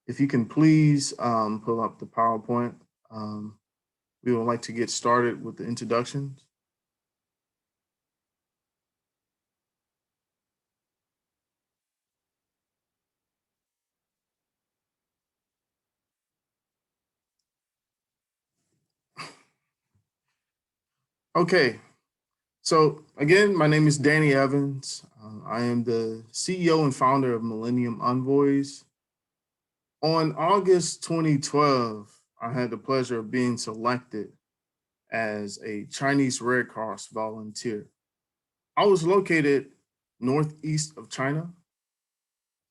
If you can please pull up the PowerPoint, we would like to get started with the introductions. Okay, so again, my name is Danny Evans. I am the CEO and founder of Millennium Envoys. On August 2012, I had the pleasure of being selected as a Chinese Red Cross volunteer. I was located northeast of China,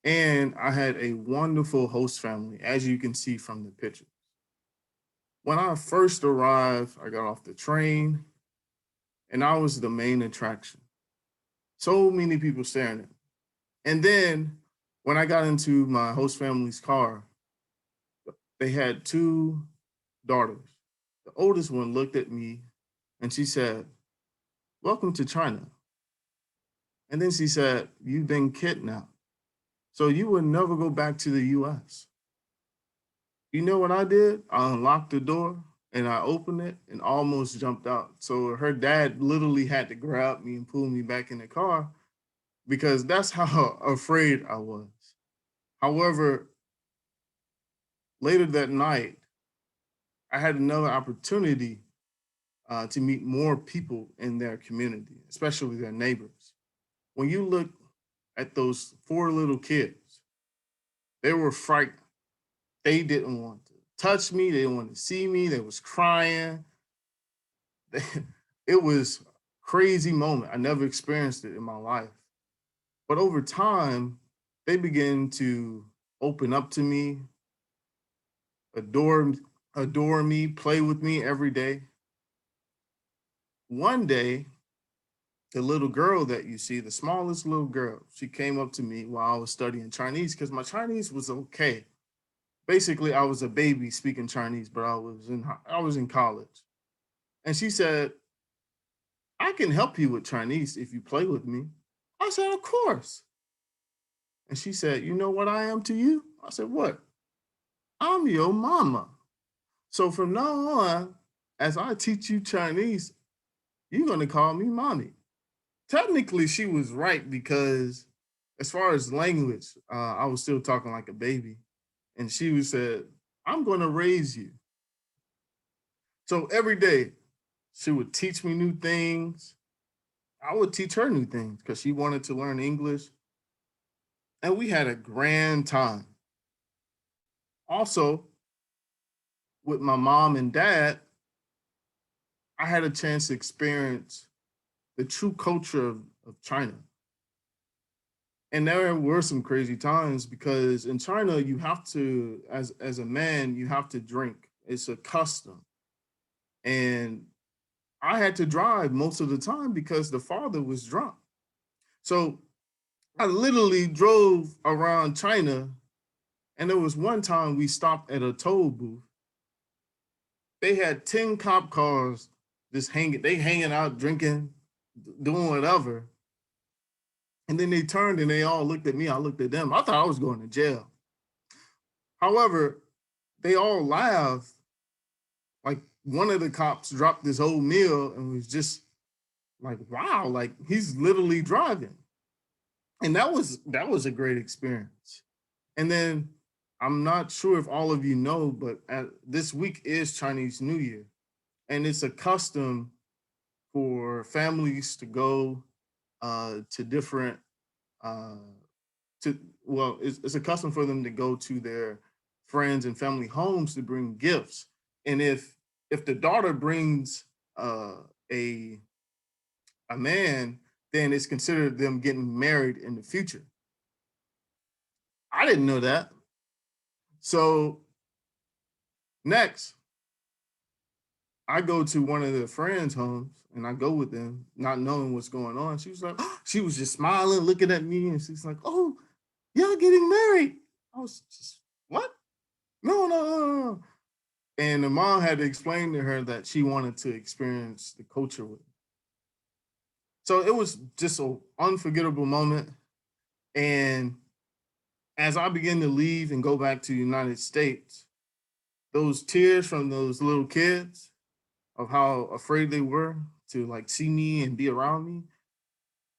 and I had a wonderful host family, as you can see from the pictures. When I first arrived, I got off the train, and I was the main attraction. So many people staring at me. And then when I got into my host family's car, they had two daughters. The oldest one looked at me and she said, "Welcome to China." And then she said, "You've been kidnapped, so you will never go back to the US." You know what I did? I unlocked the door and I opened it and almost jumped out. So her dad literally had to grab me and pull me back in the car because that's how afraid I was. However, later that night, I had another opportunity to meet more people in their community, especially their neighbors. When you look at those four little kids, they were frightened. They didn't want to touch me. They didn't want to see me. They was crying. It was a crazy moment. I never experienced it in my life. But over time, they began to open up to me, adore, adore me, play with me every day. One day, the little girl that you see, the smallest little girl, she came up to me while I was studying Chinese because my Chinese was okay. Basically, I was a baby speaking Chinese, but I was in college. And she said, "I can help you with Chinese if you play with me." I said, "Of course." And she said, "You know what I am to you?" I said, "What?" "I'm your mama. So from now on, as I teach you Chinese, you're going to call me mommy." Technically, she was right because as far as language, I was still talking like a baby. And she said, "I'm going to raise you." So every day, she would teach me new things. I would teach her new things because she wanted to learn English. And we had a grand time. Also, with my mom and dad, I had a chance to experience the true culture of China. And there were some crazy times because in China, you have to, as a man, you have to drink. It's a custom. And I had to drive most of the time because the father was drunk. So I literally drove around China. And there was one time we stopped at a toll booth. They had 10 cop cars just hanging out, drinking, doing whatever. And then they turned and they all looked at me. I looked at them. I thought I was going to jail. However, they all laughed. Like one of the cops dropped this whole meal and was just like, "Wow, like he's literally driving." And that was a great experience. And then I'm not sure if all of you know, but this week is Chinese New Year. And it's a custom for families to go to different uh, it's a custom for them to go to their friends and family homes to bring gifts. And if the daughter brings a man, then it's considered them getting married in the future. I didn't know that. So next, I go to one of the friends' homes and I go with them, not knowing what's going on. She was like, she was just smiling, looking at me, and she's like, "Oh, y'all getting married?" I was just, "What? No, no, no, no." And the mom had to explain to her that she wanted to experience the culture with me. So it was just an unforgettable moment. And as I begin to leave and go back to the United States, those tears from those little kids of how afraid they were to like see me and be around me,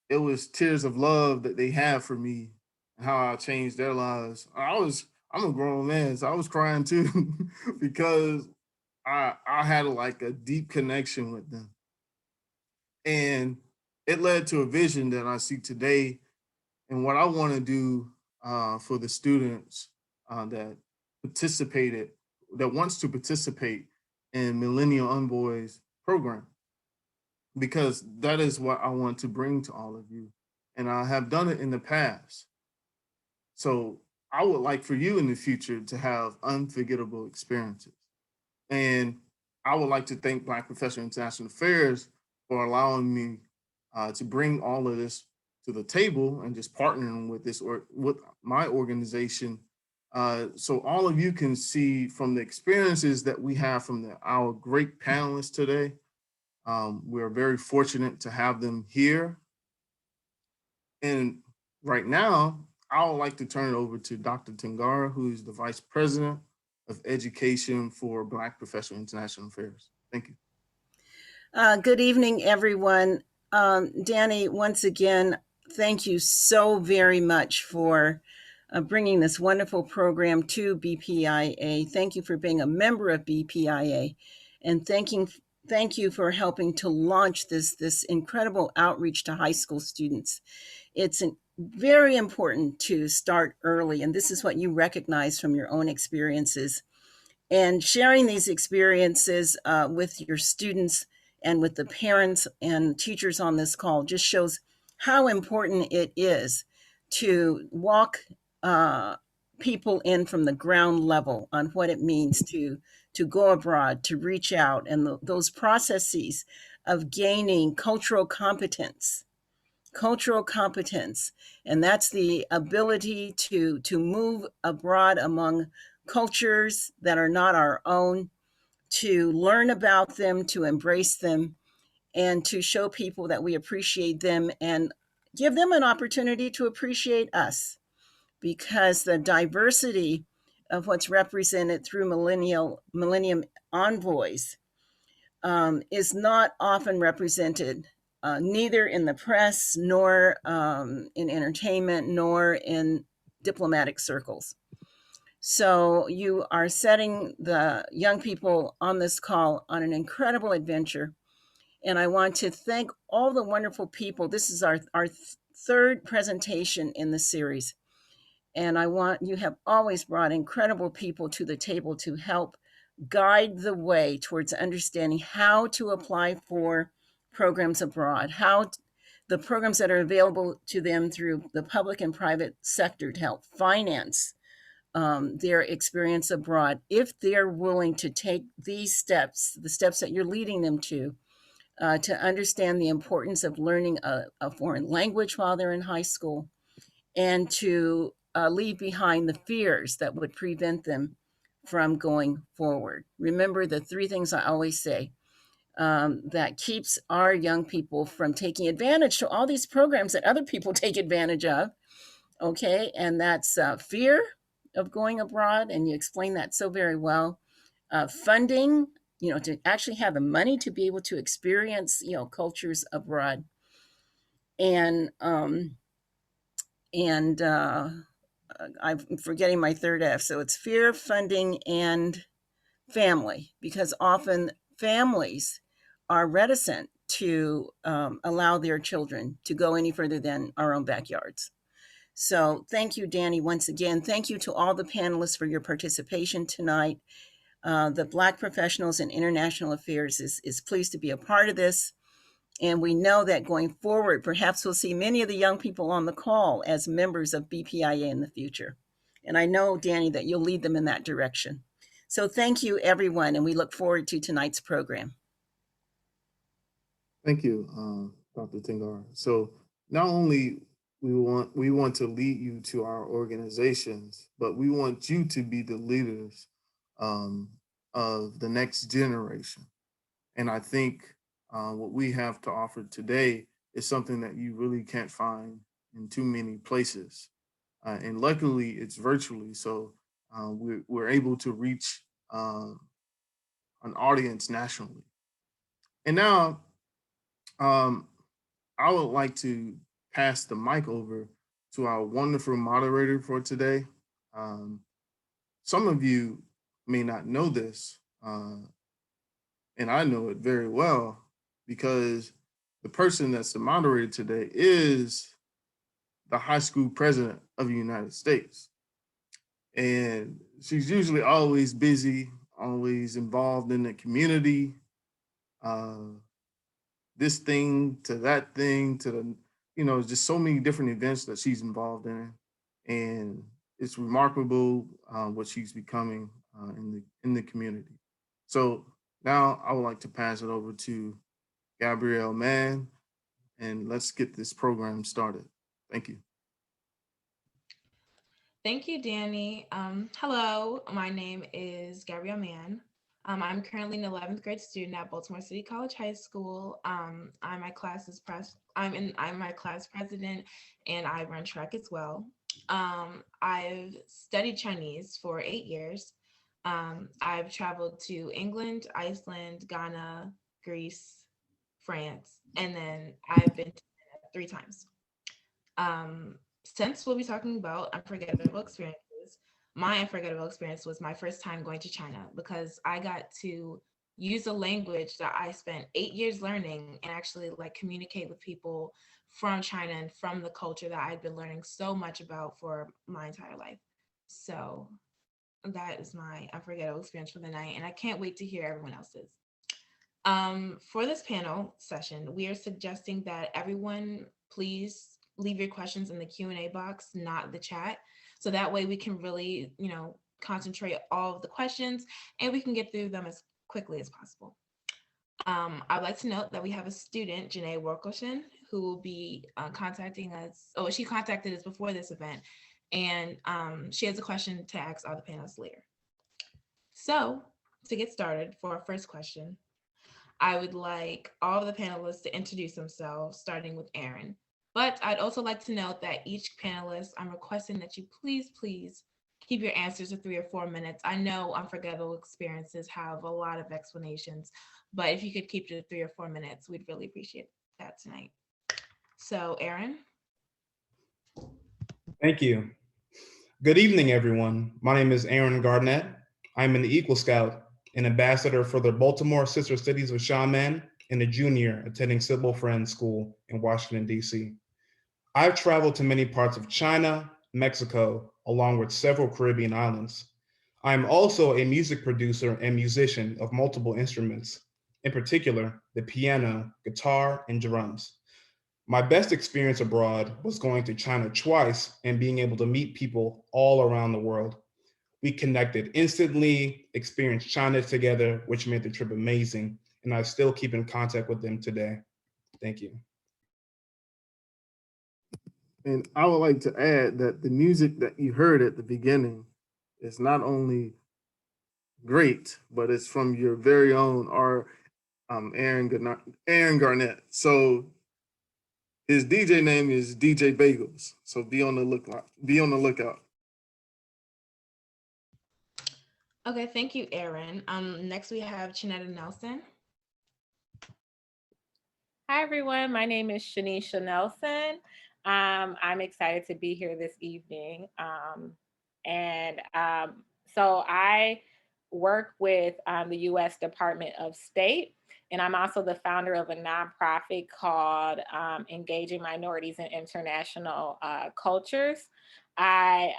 it was tears of love that they had for me and how I changed their lives. I'm a grown man, so I was crying too because I had like a deep connection with them. And it led to a vision that I see today and what I want to do for the students that participated, that wants to participate in Millennial Envoys program, because that is what I want to bring to all of you. And I have done it in the past. So I would like for you in the future to have unforgettable experiences. And I would like to thank Black Professional International Affairs for allowing me to bring all of this to the table and just partnering with this or with my organization, so all of you can see from the experiences that we have from our great panelists today. We're very fortunate to have them here. And right now, I would like to turn it over to Dr. Tangara, who's the Vice President of Education for Black Professional International Affairs. Thank you. Good evening, everyone. Danny, once again, thank you so very much for bringing this wonderful program to BPIA. Thank you for being a member of BPIA, and thank you for helping to launch this incredible outreach to high school students. It's very important to start early, and this is what you recognize from your own experiences. And sharing these experiences with your students and with the parents and teachers on this call just shows how important it is to walk people in from the ground level on what it means to go abroad, to reach out, and those processes of gaining cultural competence. And that's the ability to move abroad among cultures that are not our own, to learn about them, to embrace them, and to show people that we appreciate them and give them an opportunity to appreciate us, because the diversity of what's represented through Millennium Envoys is not often represented, neither in the press, nor in entertainment, nor in diplomatic circles. So you are setting the young people on this call on an incredible adventure. And I want to thank all the wonderful people. This is our third presentation in the series. And you have always brought incredible people to the table to help guide the way towards understanding how to apply for programs abroad, the programs that are available to them through the public and private sector to help finance their experience abroad, if they're willing to take these steps, the steps that you're leading them to understand the importance of learning a foreign language while they're in high school, and to leave behind the fears that would prevent them from going forward. Remember the three things I always say that keeps our young people from taking advantage to all these programs that other people take advantage of. Okay, and that's fear of going abroad, and you explain that so very well. Funding, to actually have the money to be able to experience, cultures abroad, and I'm forgetting my third F. So it's fear, funding, and family, because often families are reticent to allow their children to go any further than our own backyards. So thank you, Danny, once again. Thank you to all the panelists for your participation tonight. The Black Professionals in International Affairs is pleased to be a part of this. And we know that going forward, perhaps we'll see many of the young people on the call as members of BPIA in the future. And I know, Danny, that you'll lead them in that direction. So thank you, everyone, and we look forward to tonight's program. Thank you, Dr. Tangara. So not only we want to lead you to our organizations, but we want you to be the leaders of the next generation. And I think what we have to offer today is something that you really can't find in too many places. and luckily it's virtually, so we're able to reach an audience nationally. And now um, I would like to pass the mic over to our wonderful moderator for today. Um, some of you may not know this, and I know it very well because the person that's the moderator today is the high school president of the United States. And she's usually always busy, always involved in the community, uh, this thing to that thing to the, just so many different events that she's involved in. And it's remarkable what she's becoming in the community. So now I would like to pass it over to Gabrielle Mann, and let's get this program started. Thank you. Thank you, Danny. Hello, my name is Gabrielle Mann. I'm currently an 11th grade student at Baltimore City College High School. I'm my class president, and I run track as well. I've studied Chinese for 8 years. I've traveled to England, Iceland, Ghana, Greece, France, and then I've been to China 3 times. Since we'll be talking about unforgettable experiences, my unforgettable experience was my first time going to China, because I got to use a language that I spent 8 years learning and actually like communicate with people from China and from the culture that I'd been learning so much about for my entire life. So that is my unforgettable experience for the night, and I can't wait to hear everyone else's. For this panel session, we are suggesting that everyone please leave your questions in the Q&A box, not the chat. So that way we can really, concentrate all of the questions and we can get through them as quickly as possible. I'd like to note that we have a student, Janae Workoshin, who will be contacting us. Oh, she contacted us before this event, and she has a question to ask all the panelists later. So to get started for our first question, I would like all of the panelists to introduce themselves, starting with Aaron. But I'd also like to note that each panelist, I'm requesting that you please keep your answers to 3 or 4 minutes. I know unforgettable experiences have a lot of explanations, but if you could keep it to 3 or 4 minutes, we'd really appreciate that tonight. So Aaron. Thank you. Good evening, everyone. My name is Aaron Garnett. I'm an Eagle Scout, an ambassador for the Baltimore sister cities of Cheyenne, and a junior attending Sidwell Friends School in Washington, D.C. I've traveled to many parts of China, Mexico, along with several Caribbean islands. I am also a music producer and musician of multiple instruments, in particular, the piano, guitar, and drums. My best experience abroad was going to China twice and being able to meet people all around the world. We connected instantly, experienced China together, which made the trip amazing, and I still keep in contact with them today. Thank you. And I would like to add that the music that you heard at the beginning is not only great, but it's from your very own Aaron Garnett. So his DJ name is DJ Bagels. So be on the lookout. Okay, thank you, Aaron. Next we have Chanetta Nelson. Hi, everyone. My name is Chanettia Nelson. I'm excited to be here this evening. So I work with the U.S. Department of State, and I'm also the founder of a nonprofit called Engaging Minorities in International Cultures. I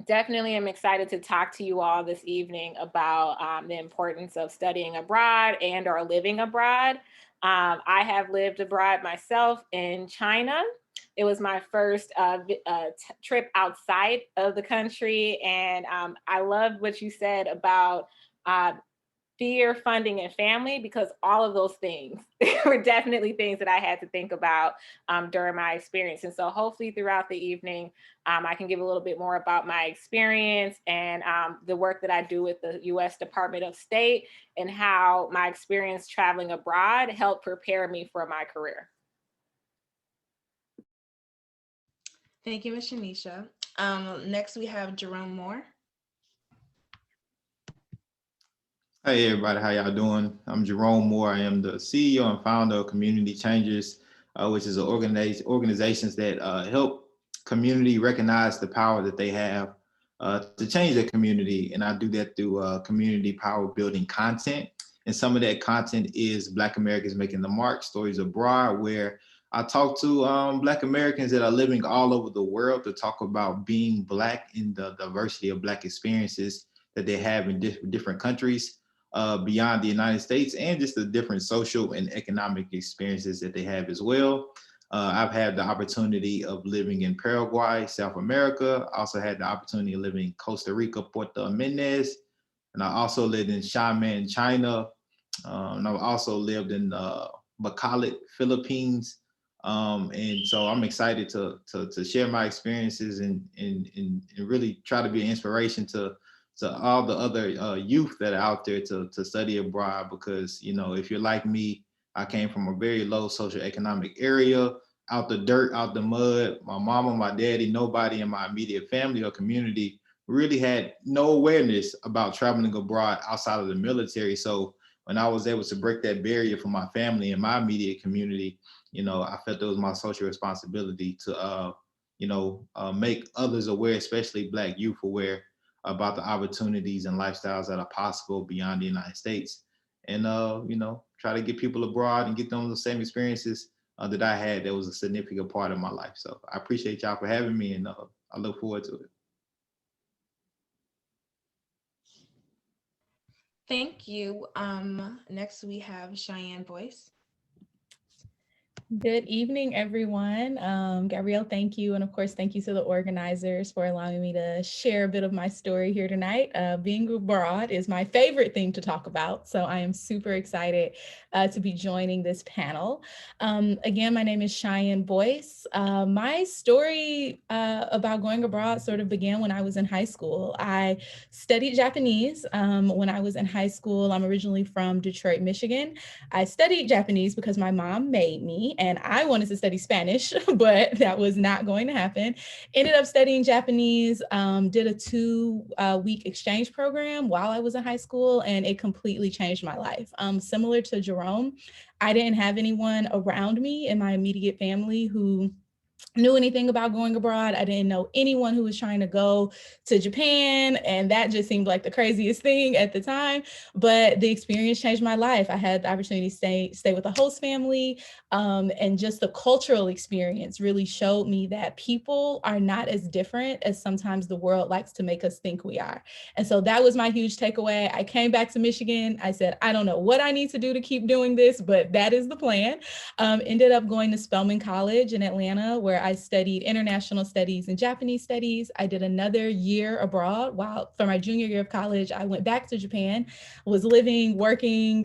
definitely am excited to talk to you all this evening about the importance of studying abroad and or living abroad. I have lived abroad myself in China. It was my first trip outside of the country. And I loved what you said about fear, funding, and family, because all of those things were definitely things that I had to think about during my experience. And so hopefully throughout the evening, I can give a little bit more about my experience and the work that I do with the U.S. Department of State and how my experience traveling abroad helped prepare me for my career. Thank you, Ms. Shanisha. Next, we have Jerome Moore. Hey everybody, how y'all doing? I'm Jerome Moore. I am the CEO and founder of Community Changers, which is an organizations that help community recognize the power that they have to change their community. And I do that through community power building content. And some of that content is Black Americans Making the Mark, Stories Abroad, where I talk to Black Americans that are living all over the world to talk about being Black in the diversity of Black experiences that they have in different countries beyond the United States, and just the different social and economic experiences that they have as well. I've had the opportunity of living in Paraguay, South America. I also had the opportunity of living in Costa Rica, Puerto Jimenez, and I also lived in Xiamen, China. And I've also lived in Bacolod, Philippines. And so I'm excited to share my experiences and really try to be an inspiration to all the other youth that are out there to study abroad, because, you know, if you're like me, I came from a very low socioeconomic area, out the dirt, out the mud. My mama, my daddy, nobody in my immediate family or community really had no awareness about traveling abroad outside of the military. So when I was able to break that barrier for my family and my immediate community, you know, I felt it was my social responsibility to, make others aware, especially Black youth aware, about the opportunities and lifestyles that are possible beyond the United States. And, try to get people abroad and get them the same experiences that I had. That was a significant part of my life. So I appreciate y'all for having me, and I look forward to it. Thank you. Next, we have Cheyenne Boyce. Good evening, everyone. Gabrielle, thank you. And of course, thank you to the organizers for allowing me to share a bit of my story here tonight. Being abroad is my favorite thing to talk about, so I am super excited to be joining this panel. Again, my name is Cheyenne Boyce. My story about going abroad sort of began when I was in high school. I studied Japanese when I was in high school. I'm originally from Detroit, Michigan. I studied Japanese because my mom made me, and I wanted to study Spanish, but that was not going to happen. Ended up studying Japanese, did a 2-week exchange program while I was in high school, and it completely changed my life. Similar to Jerome, I didn't have anyone around me in my immediate family who knew anything about going abroad. I didn't know anyone who was trying to go to Japan, and that just seemed like the craziest thing at the time. But the experience changed my life. I had the opportunity to stay with a host family, and just the cultural experience really showed me that people are not as different as sometimes the world likes to make us think we are. And so that was my huge takeaway. I came back to Michigan. I said, I don't know what I need to do to keep doing this, but that is the plan. Ended up going to Spelman College in Atlanta, where I studied international studies and Japanese studies. I did another year abroad. While for my junior year of college, I went back to Japan, was living, working,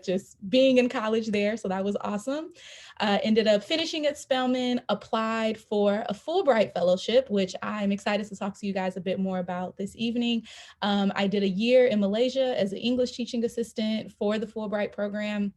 just being in college there. So that was awesome. Ended up finishing at Spelman, applied for a Fulbright fellowship, which I'm excited to talk to you guys a bit more about this evening. I did a year in Malaysia as an English teaching assistant for the Fulbright program.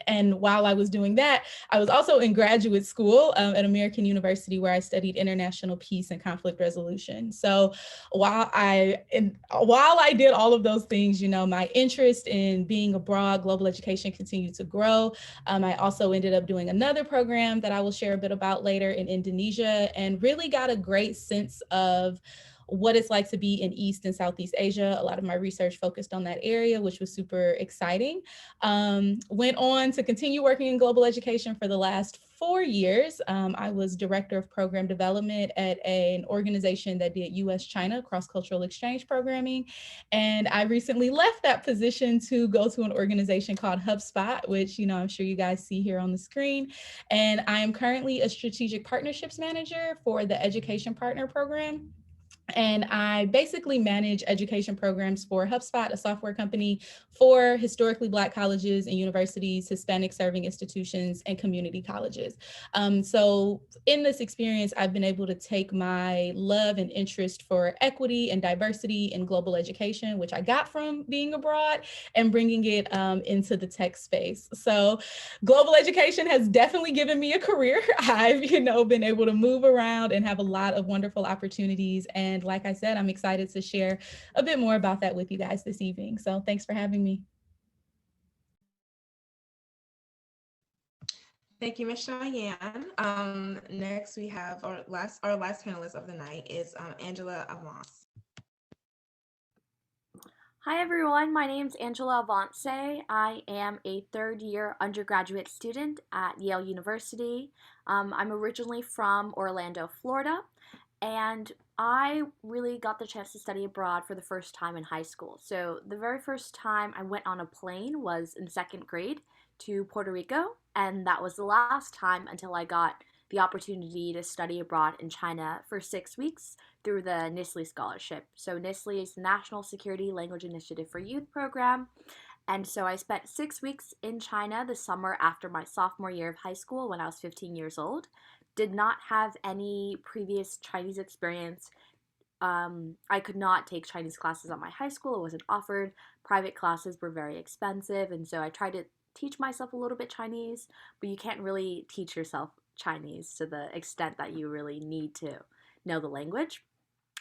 And while I was doing that, I was also in graduate school at American University, where I studied international peace and conflict resolution. So while I did all of those things, you know, my interest in being abroad, global education continued to grow. I also ended up doing another program that I will share a bit about later in Indonesia, and really got a great sense of what it's like to be in East and Southeast Asia. A lot of my research focused on that area, which was super exciting. Went on to continue working in global education for the last 4 years. I was director of program development at an organization that did US-China cross-cultural exchange programming. And I recently left that position to go to an organization called HubSpot, which, you know, I'm sure you guys see here on the screen. And I am currently a strategic partnerships manager for the Education Partner Program. And I basically manage education programs for HubSpot, a software company for historically Black colleges and universities, Hispanic serving institutions, and community colleges. So in this experience, I've been able to take my love and interest for equity and diversity in global education, which I got from being abroad, and bringing it into the tech space. So global education has definitely given me a career. I've, been able to move around and have a lot of wonderful opportunities. And like I said, I'm excited to share a bit more about that with you guys this evening. So thanks for having me. Thank you, Ms. Cheyenne. Next, we have our last panelist of the night is Angela Avonce. Hi everyone, my name is Angela Avonce. I am a third-year undergraduate student at Yale University. I'm originally from Orlando, Florida, and I really got the chance to study abroad for the first time in high school. So the very first time I went on a plane was in second grade to Puerto Rico, and that was the last time until I got the opportunity to study abroad in China for 6 weeks through the Nisley Scholarship. So Nisley is the National Security Language Initiative for Youth program. And so I spent 6 weeks in China the summer after my sophomore year of high school when I was 15 years old. Did not have any previous Chinese experience. I could not take Chinese classes at my high school. It wasn't offered. Private classes were very expensive. And so I tried to teach myself a little bit Chinese, but you can't really teach yourself Chinese to the extent that you really need to know the language.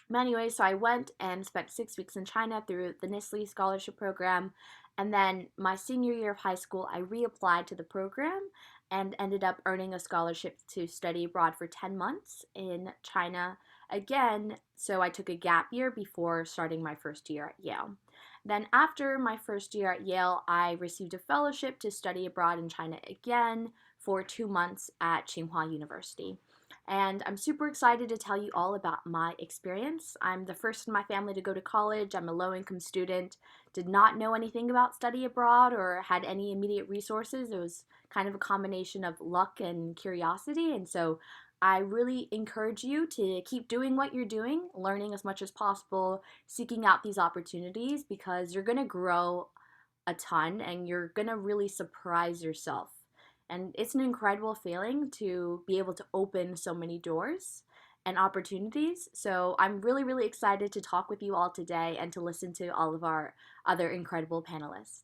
But anyway, so I went and spent 6 weeks in China through the Nisley Scholarship program. And then my senior year of high school, I reapplied to the program and ended up earning a scholarship to study abroad for 10 months in China again. So I took a gap year before starting my first year at Yale. Then after my first year at Yale, I received a fellowship to study abroad in China again for 2 months at Tsinghua University. And I'm super excited to tell you all about my experience. I'm the first in my family to go to college. I'm a low-income student, did not know anything about study abroad or had any immediate resources. It was kind of a combination of luck and curiosity. And so I really encourage you to keep doing what you're doing, learning as much as possible, seeking out these opportunities, because you're going to grow a ton and you're going to really surprise yourself. And it's an incredible feeling to be able to open so many doors and opportunities. So I'm really, really excited to talk with you all today and to listen to all of our other incredible panelists.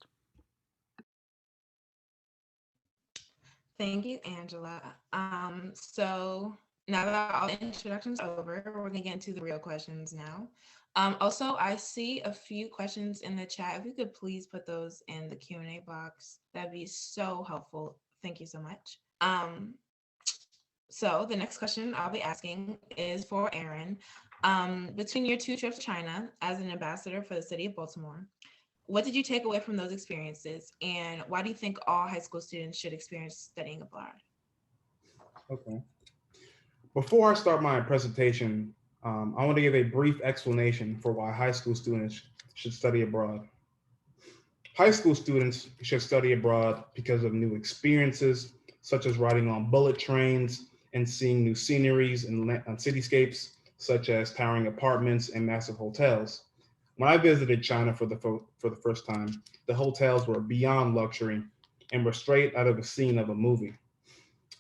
Thank you, Angela. So now that all the introductions are over, we're gonna get into the real questions now. Also, I see a few questions in the chat. If you could please put those in the Q&A box, that'd be so helpful. Thank you so much. So the next question I'll be asking is for Aaron. Between your 2 trips to China as an ambassador for the city of Baltimore, what did you take away from those experiences, and why do you think all high school students should experience studying abroad? Okay. Before I start my presentation, I want to give a brief explanation for why high school students should study abroad. High school students should study abroad because of new experiences, such as riding on bullet trains and seeing new sceneries and cityscapes, such as towering apartments and massive hotels. When I visited China for the first time, the hotels were beyond luxury and were straight out of a scene of a movie.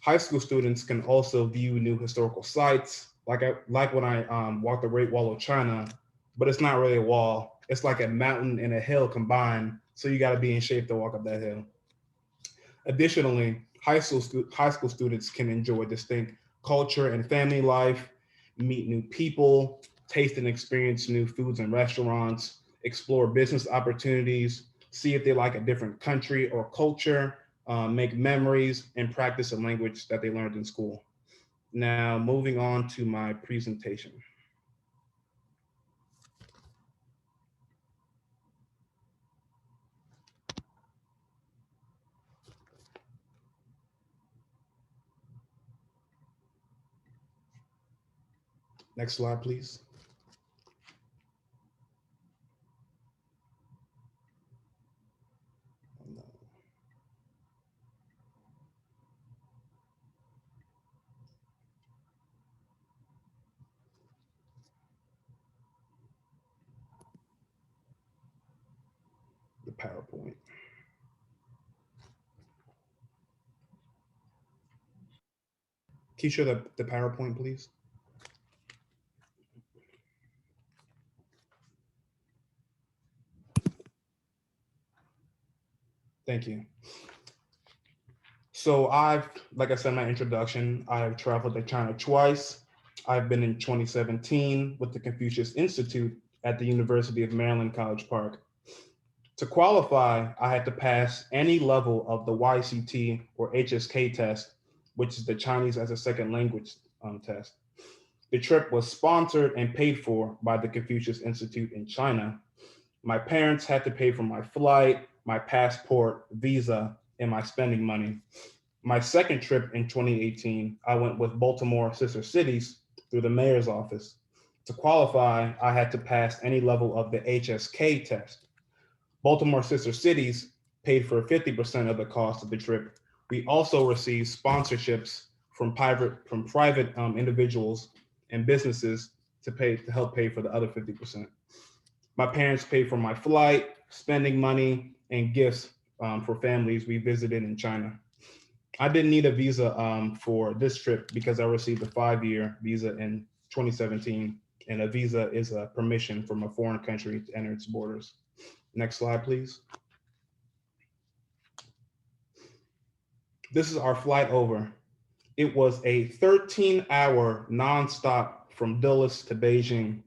High school students can also view new historical sites, like when I walked the Great Wall of China, but it's not really a wall. It's like a mountain and a hill combined, so you got to be in shape to walk up that hill. Additionally, high school students can enjoy distinct culture and family life, meet new people, taste and experience new foods and restaurants, explore business opportunities, see if they like a different country or culture, make memories, and practice a language that they learned in school. Now, moving on to my presentation. Next slide, please. PowerPoint. Can you show the PowerPoint, please? Thank you. So like I said in my introduction, I've traveled to China twice. I've been in 2017 with the Confucius Institute at the University of Maryland, College Park. To qualify, I had to pass any level of the YCT or HSK test, which is the Chinese as a second language test. The trip was sponsored and paid for by the Confucius Institute in China. My parents had to pay for my flight, my passport, visa, and my spending money. My second trip in 2018, I went with Baltimore Sister Cities through the mayor's office. To qualify, I had to pass any level of the HSK test. Baltimore Sister Cities paid for 50% of the cost of the trip. We also received sponsorships from private individuals and businesses to help pay for the other 50%. My parents paid for my flight, spending money, and gifts for families we visited in China. I didn't need a visa for this trip because I received a 5-year visa in 2017, and a visa is a permission from a foreign country to enter its borders. Next slide, please. This is our flight over. It was a 13-hour nonstop from Dulles to Beijing.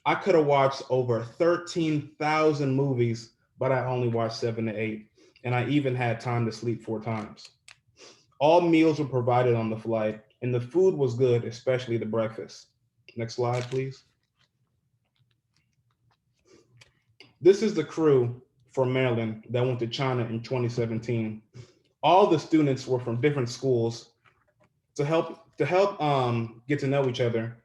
I could have watched over 13,000 movies, but I only watched 7 to 8, and I even had time to sleep 4 times. All meals were provided on the flight, and the food was good, especially the breakfast. Next slide, please. This is the crew from Maryland that went to China in 2017. All the students were from different schools. To help get to know each other,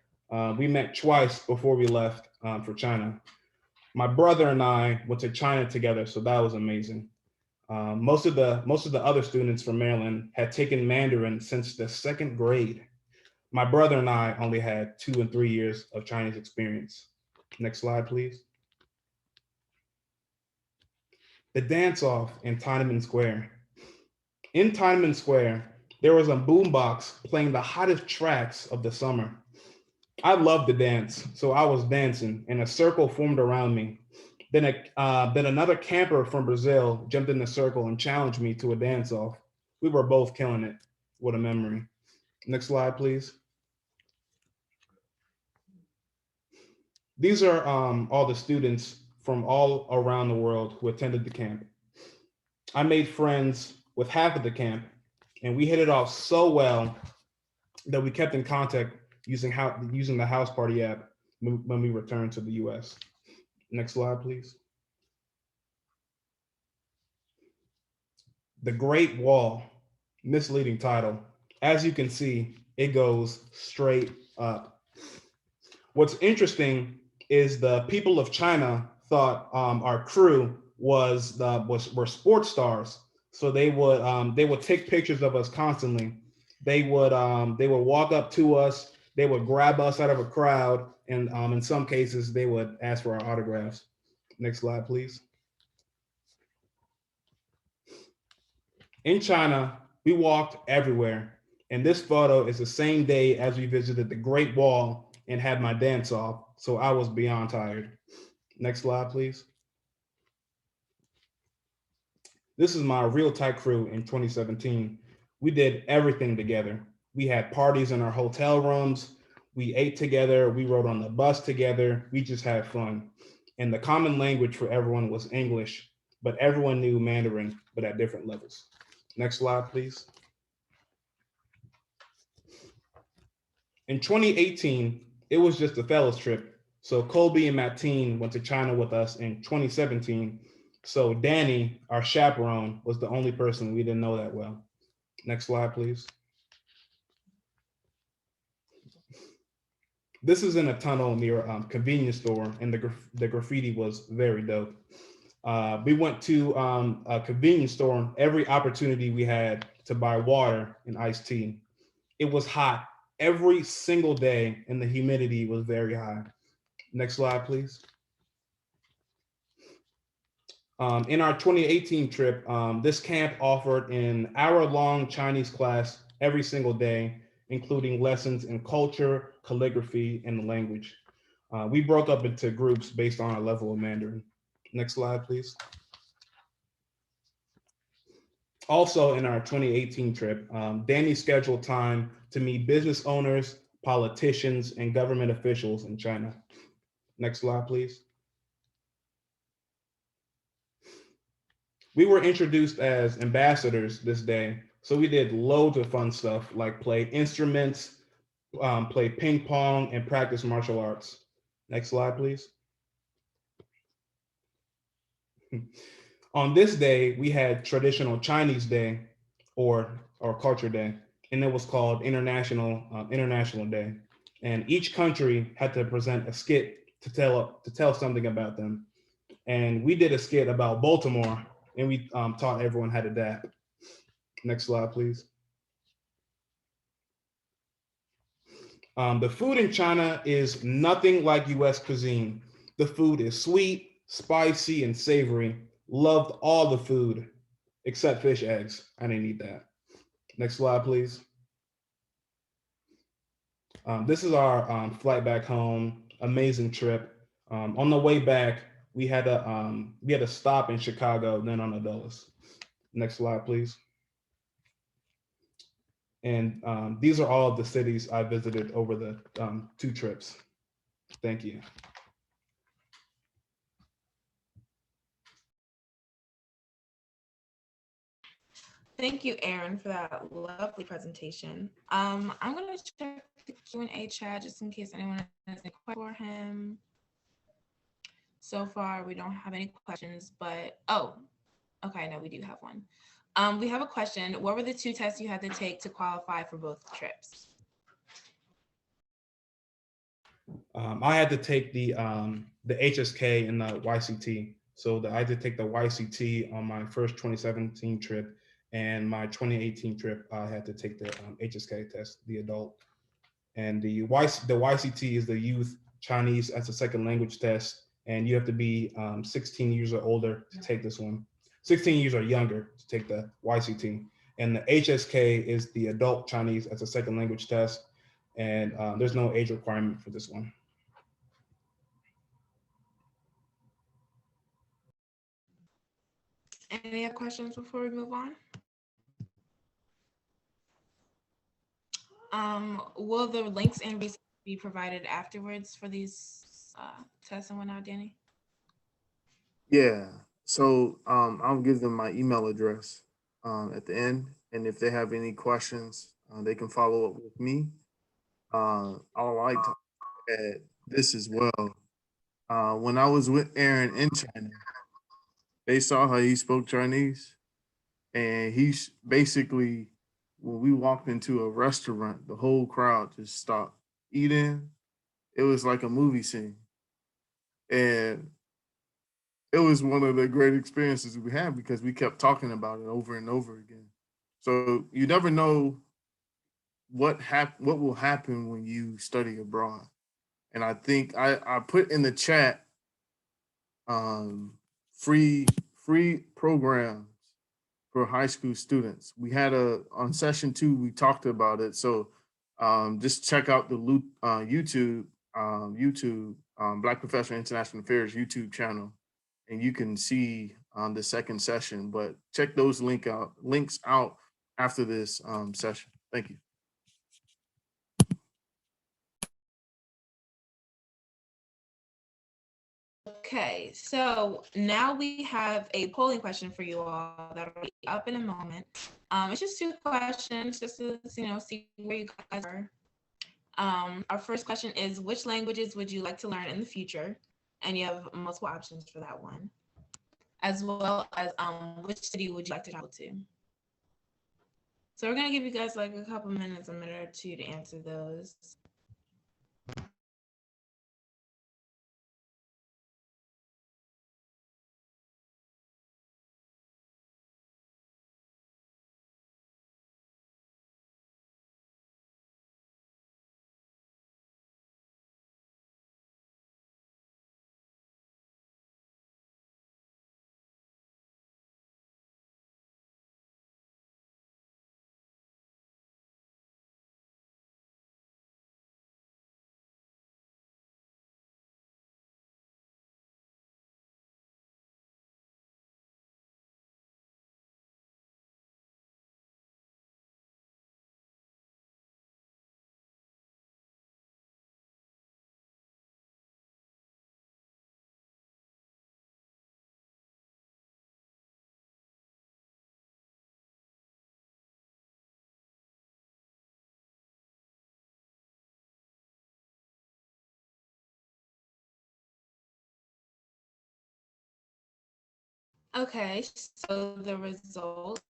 we met twice before we left for China. My brother and I went to China together, so that was amazing. Most of the other students from Maryland had taken Mandarin since the 2nd grade. My brother and I only had 2 and 3 years of Chinese experience. Next slide, please. The dance-off in Tiananmen Square. In Tiananmen Square, there was a boombox playing the hottest tracks of the summer. I loved to dance, so I was dancing, and a circle formed around me. Then another camper from Brazil jumped in the circle and challenged me to a dance-off. We were both killing it. What a memory. Next slide, please. These are all the students from all around the world who attended the camp. I made friends with half of the camp, and we hit it off so well that we kept in contact using the House Party app when we returned to the US. Next slide, please. The Great Wall, misleading title. As you can see, it goes straight up. What's interesting is the people of China thought our crew were sports stars, so they would take pictures of us constantly. They would walk up to us, they would grab us out of a crowd, and in some cases they would ask for our autographs. Next slide, please. In China, we walked everywhere, and this photo is the same day as we visited the Great Wall and had my dance off, so I was beyond tired. Next slide, please. This is my real tight crew in 2017. We did everything together. We had parties in our hotel rooms, we ate together, we rode on the bus together, we just had fun. And the common language for everyone was English, but everyone knew Mandarin, but at different levels. Next slide, please. In 2018, it was just a fellows trip. So Colby and Mateen went to China with us in 2017. So Danny, our chaperone, was the only person we didn't know that well. Next slide, please. This is in a tunnel near a convenience store, and the graffiti was very dope. We went to a convenience store every opportunity we had to buy water and iced tea. It was hot every single day, and the humidity was very high. Next slide, please. In our 2018 trip, this camp offered an hour-long Chinese class every single day, including lessons in culture, calligraphy, and the language. We broke up into groups based on our level of Mandarin. Next slide, please. Also in our 2018 trip, Danny scheduled time to meet business owners, politicians, and government officials in China. Next slide, please. We were introduced as ambassadors this day, so we did loads of fun stuff like play instruments, play ping pong, and practice martial arts. Next slide, please. On this day, we had traditional Chinese Day or Culture Day, and it was called International Day. And each country had to present a skit to tell something about them. And we did a skit about Baltimore, and we taught everyone how to dap. Next slide, please. The food in China is nothing like US cuisine. The food is sweet, spicy, and savory. Loved all the food, except fish eggs. I didn't eat that. Next slide, please. This is our flight back home. Amazing trip. On the way back, we had a stop in Chicago, then on Dulles. Next slide, please. And these are all of the cities I visited over the 2 trips. Thank you. Thank you, Aaron, for that lovely presentation. I'm going to check the Q&A chat just in case anyone has any questions for him. So far, we don't have any questions, but okay, no, we do have one. We have a question. What were the 2 tests you had to take to qualify for both trips? I had to take the HSK and the YCT. So I had to take the YCT on my first 2017 trip, and my 2018 trip, I had to take the HSK test, the adult. And the YCT is the Youth Chinese as a Second Language test, and you have to be 16 years or older to take this one. 16 years or younger to take the YCT. And the HSK is the Adult Chinese as a Second Language test, and there's no age requirement for this one. Any other questions before we move on? Will the links and resources be provided afterwards for these tests and whatnot, Danny? Yeah. So I'll give them my email address at the end. And if they have any questions, they can follow up with me. I would like to add this as well. When I was with Aaron in China, they saw how he spoke Chinese. And he's basically, when we walked into a restaurant, the whole crowd just stopped eating. It was like a movie scene. And it was one of the great experiences we had because we kept talking about it over and over again. So you never know what will happen when you study abroad. And I think I put in the chat free programs for high school students. We had on session 2, we talked about it. So just check out the YouTube Black Professional International Affairs YouTube channel, and you can see the second session. But check those links out after this session. Thank you. Okay, so now we have a polling question for you all that'll be up in a moment. It's just 2 questions, just to see where you guys are. Our first question is, which languages would you like to learn in the future? And you have multiple options for that one, as well as which city would you like to travel to? So we're gonna give you guys like a couple minutes, a minute or 2 to answer those. Okay, so the results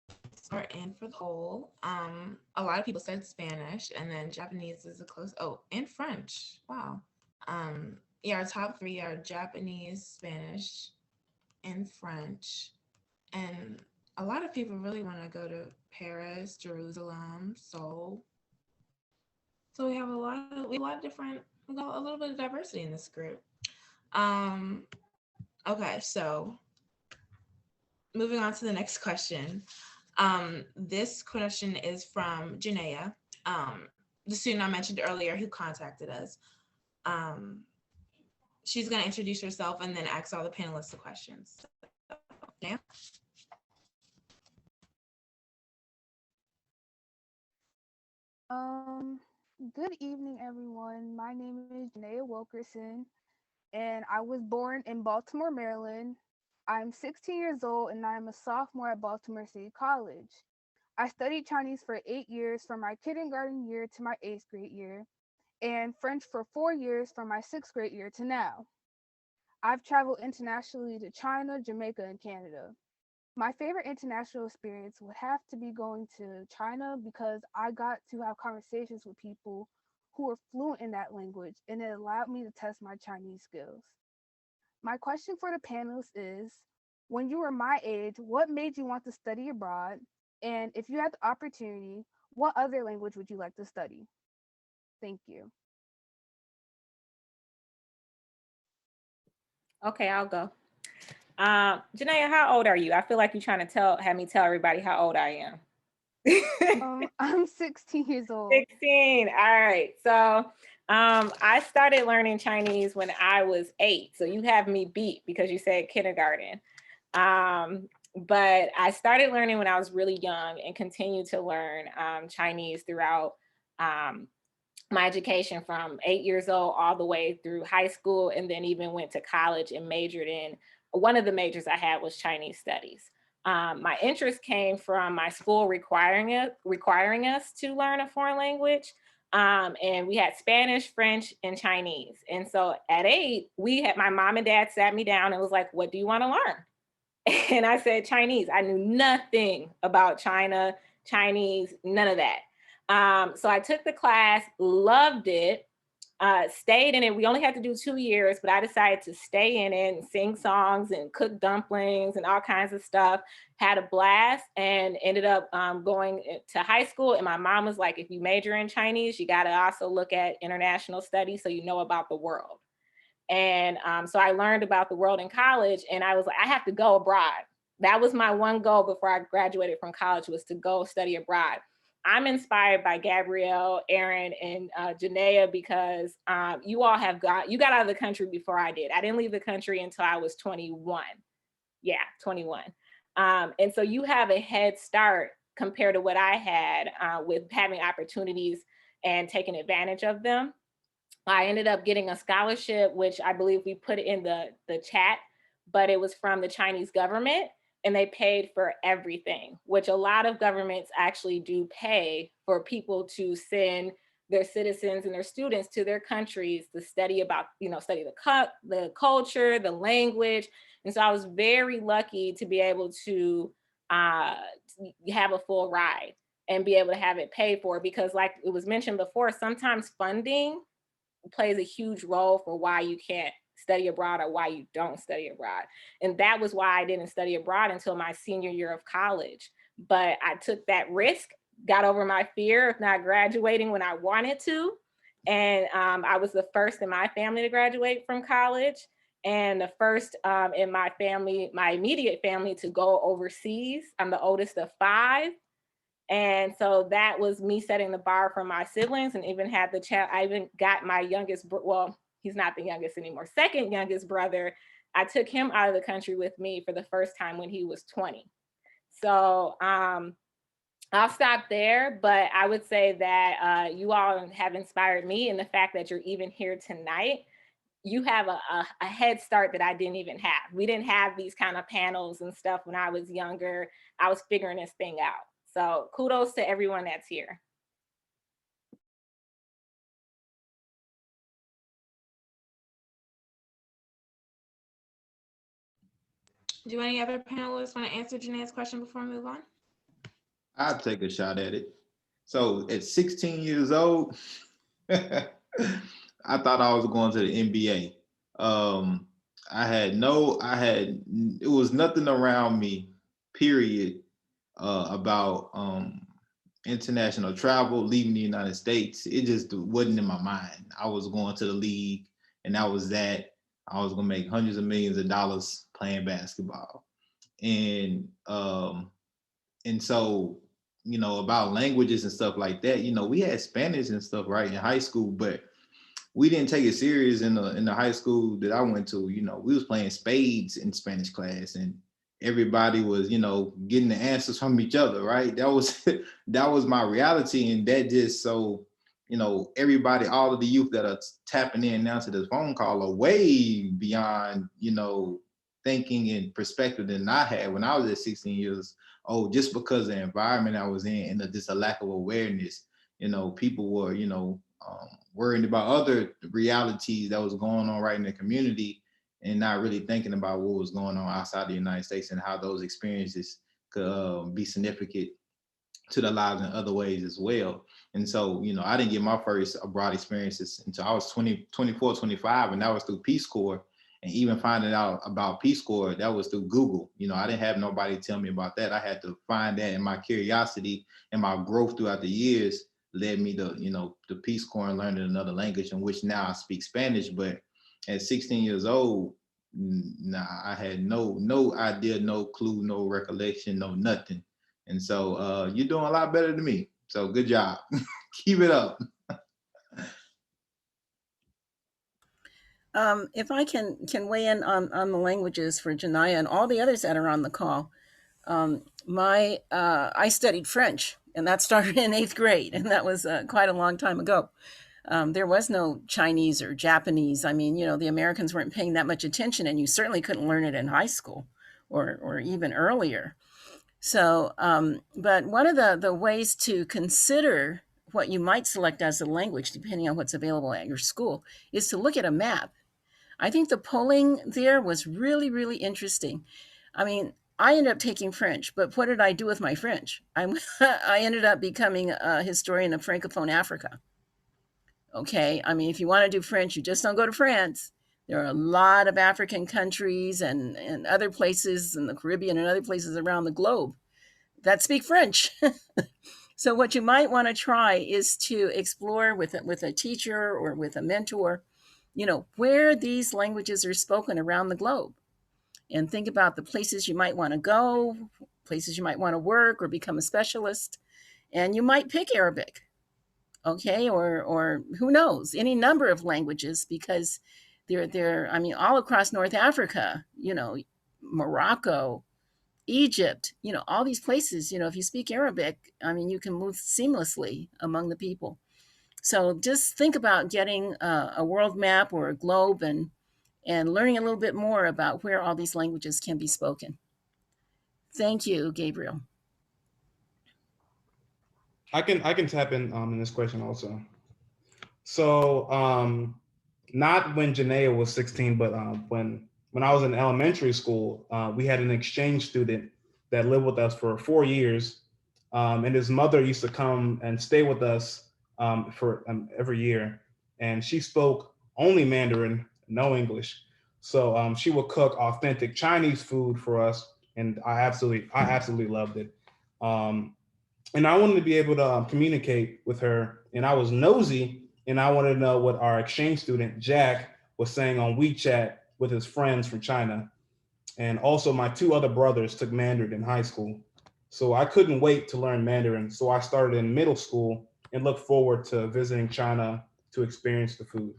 are in for the whole. A lot of people said Spanish, and then Japanese is a close. Oh, and French. Wow. Yeah, our top three are Japanese, Spanish, and French. And a lot of people really want to go to Paris, Jerusalem, Seoul. So we got a little bit of diversity in this group. Um, okay, so moving on to the next question. This question is from Chanettia, the student I mentioned earlier who contacted us. She's going to introduce herself and then ask all the panelists the questions. So, yeah. Good evening, everyone. My name is Janea Wilkerson, and I was born in Baltimore, Maryland. I'm 16 years old, and I'm a sophomore at Baltimore City College. I studied Chinese for 8 years from my kindergarten year to my 8th grade year, and French for 4 years from my 6th grade year to now. I've traveled internationally to China, Jamaica, and Canada. My favorite international experience would have to be going to China because I got to have conversations with people who were fluent in that language, and it allowed me to test my Chinese skills. My question for the panelists is, when you were my age, what made you want to study abroad? And if you had the opportunity, what other language would you like to study? Thank you. Okay, I'll go. Janaya, how old are you? I feel like you're trying to have me tell everybody how old I am. I'm 16 years old. 16. All right. So I started learning Chinese when I was 8. So you have me beat because you said kindergarten. But I started learning when I was really young and continued to learn Chinese throughout my education from 8 years old all the way through high school, and then even went to college and majored in, one of the majors I had was Chinese studies. My interest came from my school requiring us to learn a foreign language. And we had Spanish, French, and Chinese. And so at 8, my mom and dad sat me down and was like, what do you want to learn? And I said, Chinese. I knew nothing about China, Chinese, none of that. So I took the class, loved it, stayed in it. We only had to do 2 years, but I decided to stay in it and sing songs and cook dumplings and all kinds of stuff. Had a blast and ended up going to high school. And my mom was like, if you major in Chinese, you got to also look at international studies so you know about the world. And so I learned about the world in college, and I was like, I have to go abroad. That was my one goal before I graduated from college, was to go study abroad. I'm inspired by Gabrielle, Aaron, and Janea because you all you got out of the country before I did. I didn't leave the country until I was 21. Yeah, 21. And so you have a head start compared to what I had with having opportunities and taking advantage of them. I ended up getting a scholarship, which I believe we put in the chat, but it was from the Chinese government, and they paid for everything, which a lot of governments actually do pay for people to send their citizens and their students to their countries to study about, study the culture, the language. And so I was very lucky to be able to have a full ride and be able to have it paid for, because like it was mentioned before, sometimes funding plays a huge role for why you can't study abroad or why you don't study abroad. And that was why I didn't study abroad until my senior year of college. But I took that risk, got over my fear of not graduating when I wanted to. And I was the first in my family to graduate from college, and the first in my family, my immediate family, to go overseas. I'm the oldest of 5. And so that was me setting the bar for my siblings, and even had I even got my youngest, well, he's not the youngest anymore, second youngest brother. I took him out of the country with me for the first time when he was 20. So I'll stop there, but I would say that you all have inspired me, and the fact that you're even here tonight, you have a head start that I didn't even have. We didn't have these kind of panels and stuff when I was younger. I was figuring this thing out. So kudos to everyone that's here. Do any other panelists want to answer Janae's question before we move on? I'll take a shot at it. So at 16 years old, I thought I was going to the NBA. It was nothing around me, period, about international travel, leaving the United States. It just wasn't in my mind. I was going to the league, and that was that. I was gonna make hundreds of millions of dollars playing basketball. And so, about languages and stuff like that, we had Spanish and stuff, right, in high school, but we didn't take it serious in the high school that I went to. We was playing spades in Spanish class, and everybody was, getting the answers from each other, right? That was my reality. And that just, so, everybody, all of the youth that are tapping in now to this phone call are way beyond, thinking and perspective than I had when I was at 16 years old, just because of the environment I was in and just a lack of awareness. People were, worrying about other realities that was going on right in the community and not really thinking about what was going on outside the United States and how those experiences could be significant to the lives in other ways as well. And so, I didn't get my first abroad experiences until I was 24, 25, and that was through Peace Corps. And even finding out about Peace Corps, that was through Google. I didn't have nobody tell me about that. I had to find that, and my curiosity and my growth throughout the years led me to, the Peace Corps and learning another language, in which now I speak Spanish. But at 16 years old, I had no idea, no clue, no recollection, no nothing. And so you're doing a lot better than me. So good job. Keep it up. If I can weigh in on the languages for Janaya and all the others that are on the call. I studied French, and that started in 8th grade, and that was quite a long time ago. There was no Chinese or Japanese. I mean, the Americans weren't paying that much attention, and you certainly couldn't learn it in high school or even earlier. So, but one of the ways to consider what you might select as a language, depending on what's available at your school, is to look at a map. I think the polling there was really, really interesting. I mean, I ended up taking French, but what did I do with my French? I ended up becoming a historian of Francophone Africa. Okay, I mean, if you want to do French, you just don't go to France. There are a lot of African countries and other places in the Caribbean and other places around the globe that speak French. So what you might want to try is to explore with a teacher or with a mentor, where these languages are spoken around the globe. And think about the places you might want to go, places you might want to work or become a specialist. And you might pick Arabic, okay, or who knows, any number of languages, because they're all across North Africa, Morocco, Egypt, all these places, if you speak Arabic, you can move seamlessly among the people. So just think about getting a world map or a globe and learning a little bit more about where all these languages can be spoken. Thank you, Gabriel. I can tap in this question also. So not when Janea was 16, but when I was in elementary school, we had an exchange student that lived with us for 4 years, and his mother used to come and stay with us for every year, and she spoke only Mandarin, no English. So she would cook authentic Chinese food for us, and I absolutely loved it. And I wanted to be able to communicate with her, and I was nosy, and I wanted to know what our exchange student Jack was saying on WeChat with his friends from China. And also my 2 other brothers took Mandarin in high school. So I couldn't wait to learn Mandarin. So I started in middle school and looked forward to visiting China to experience the food.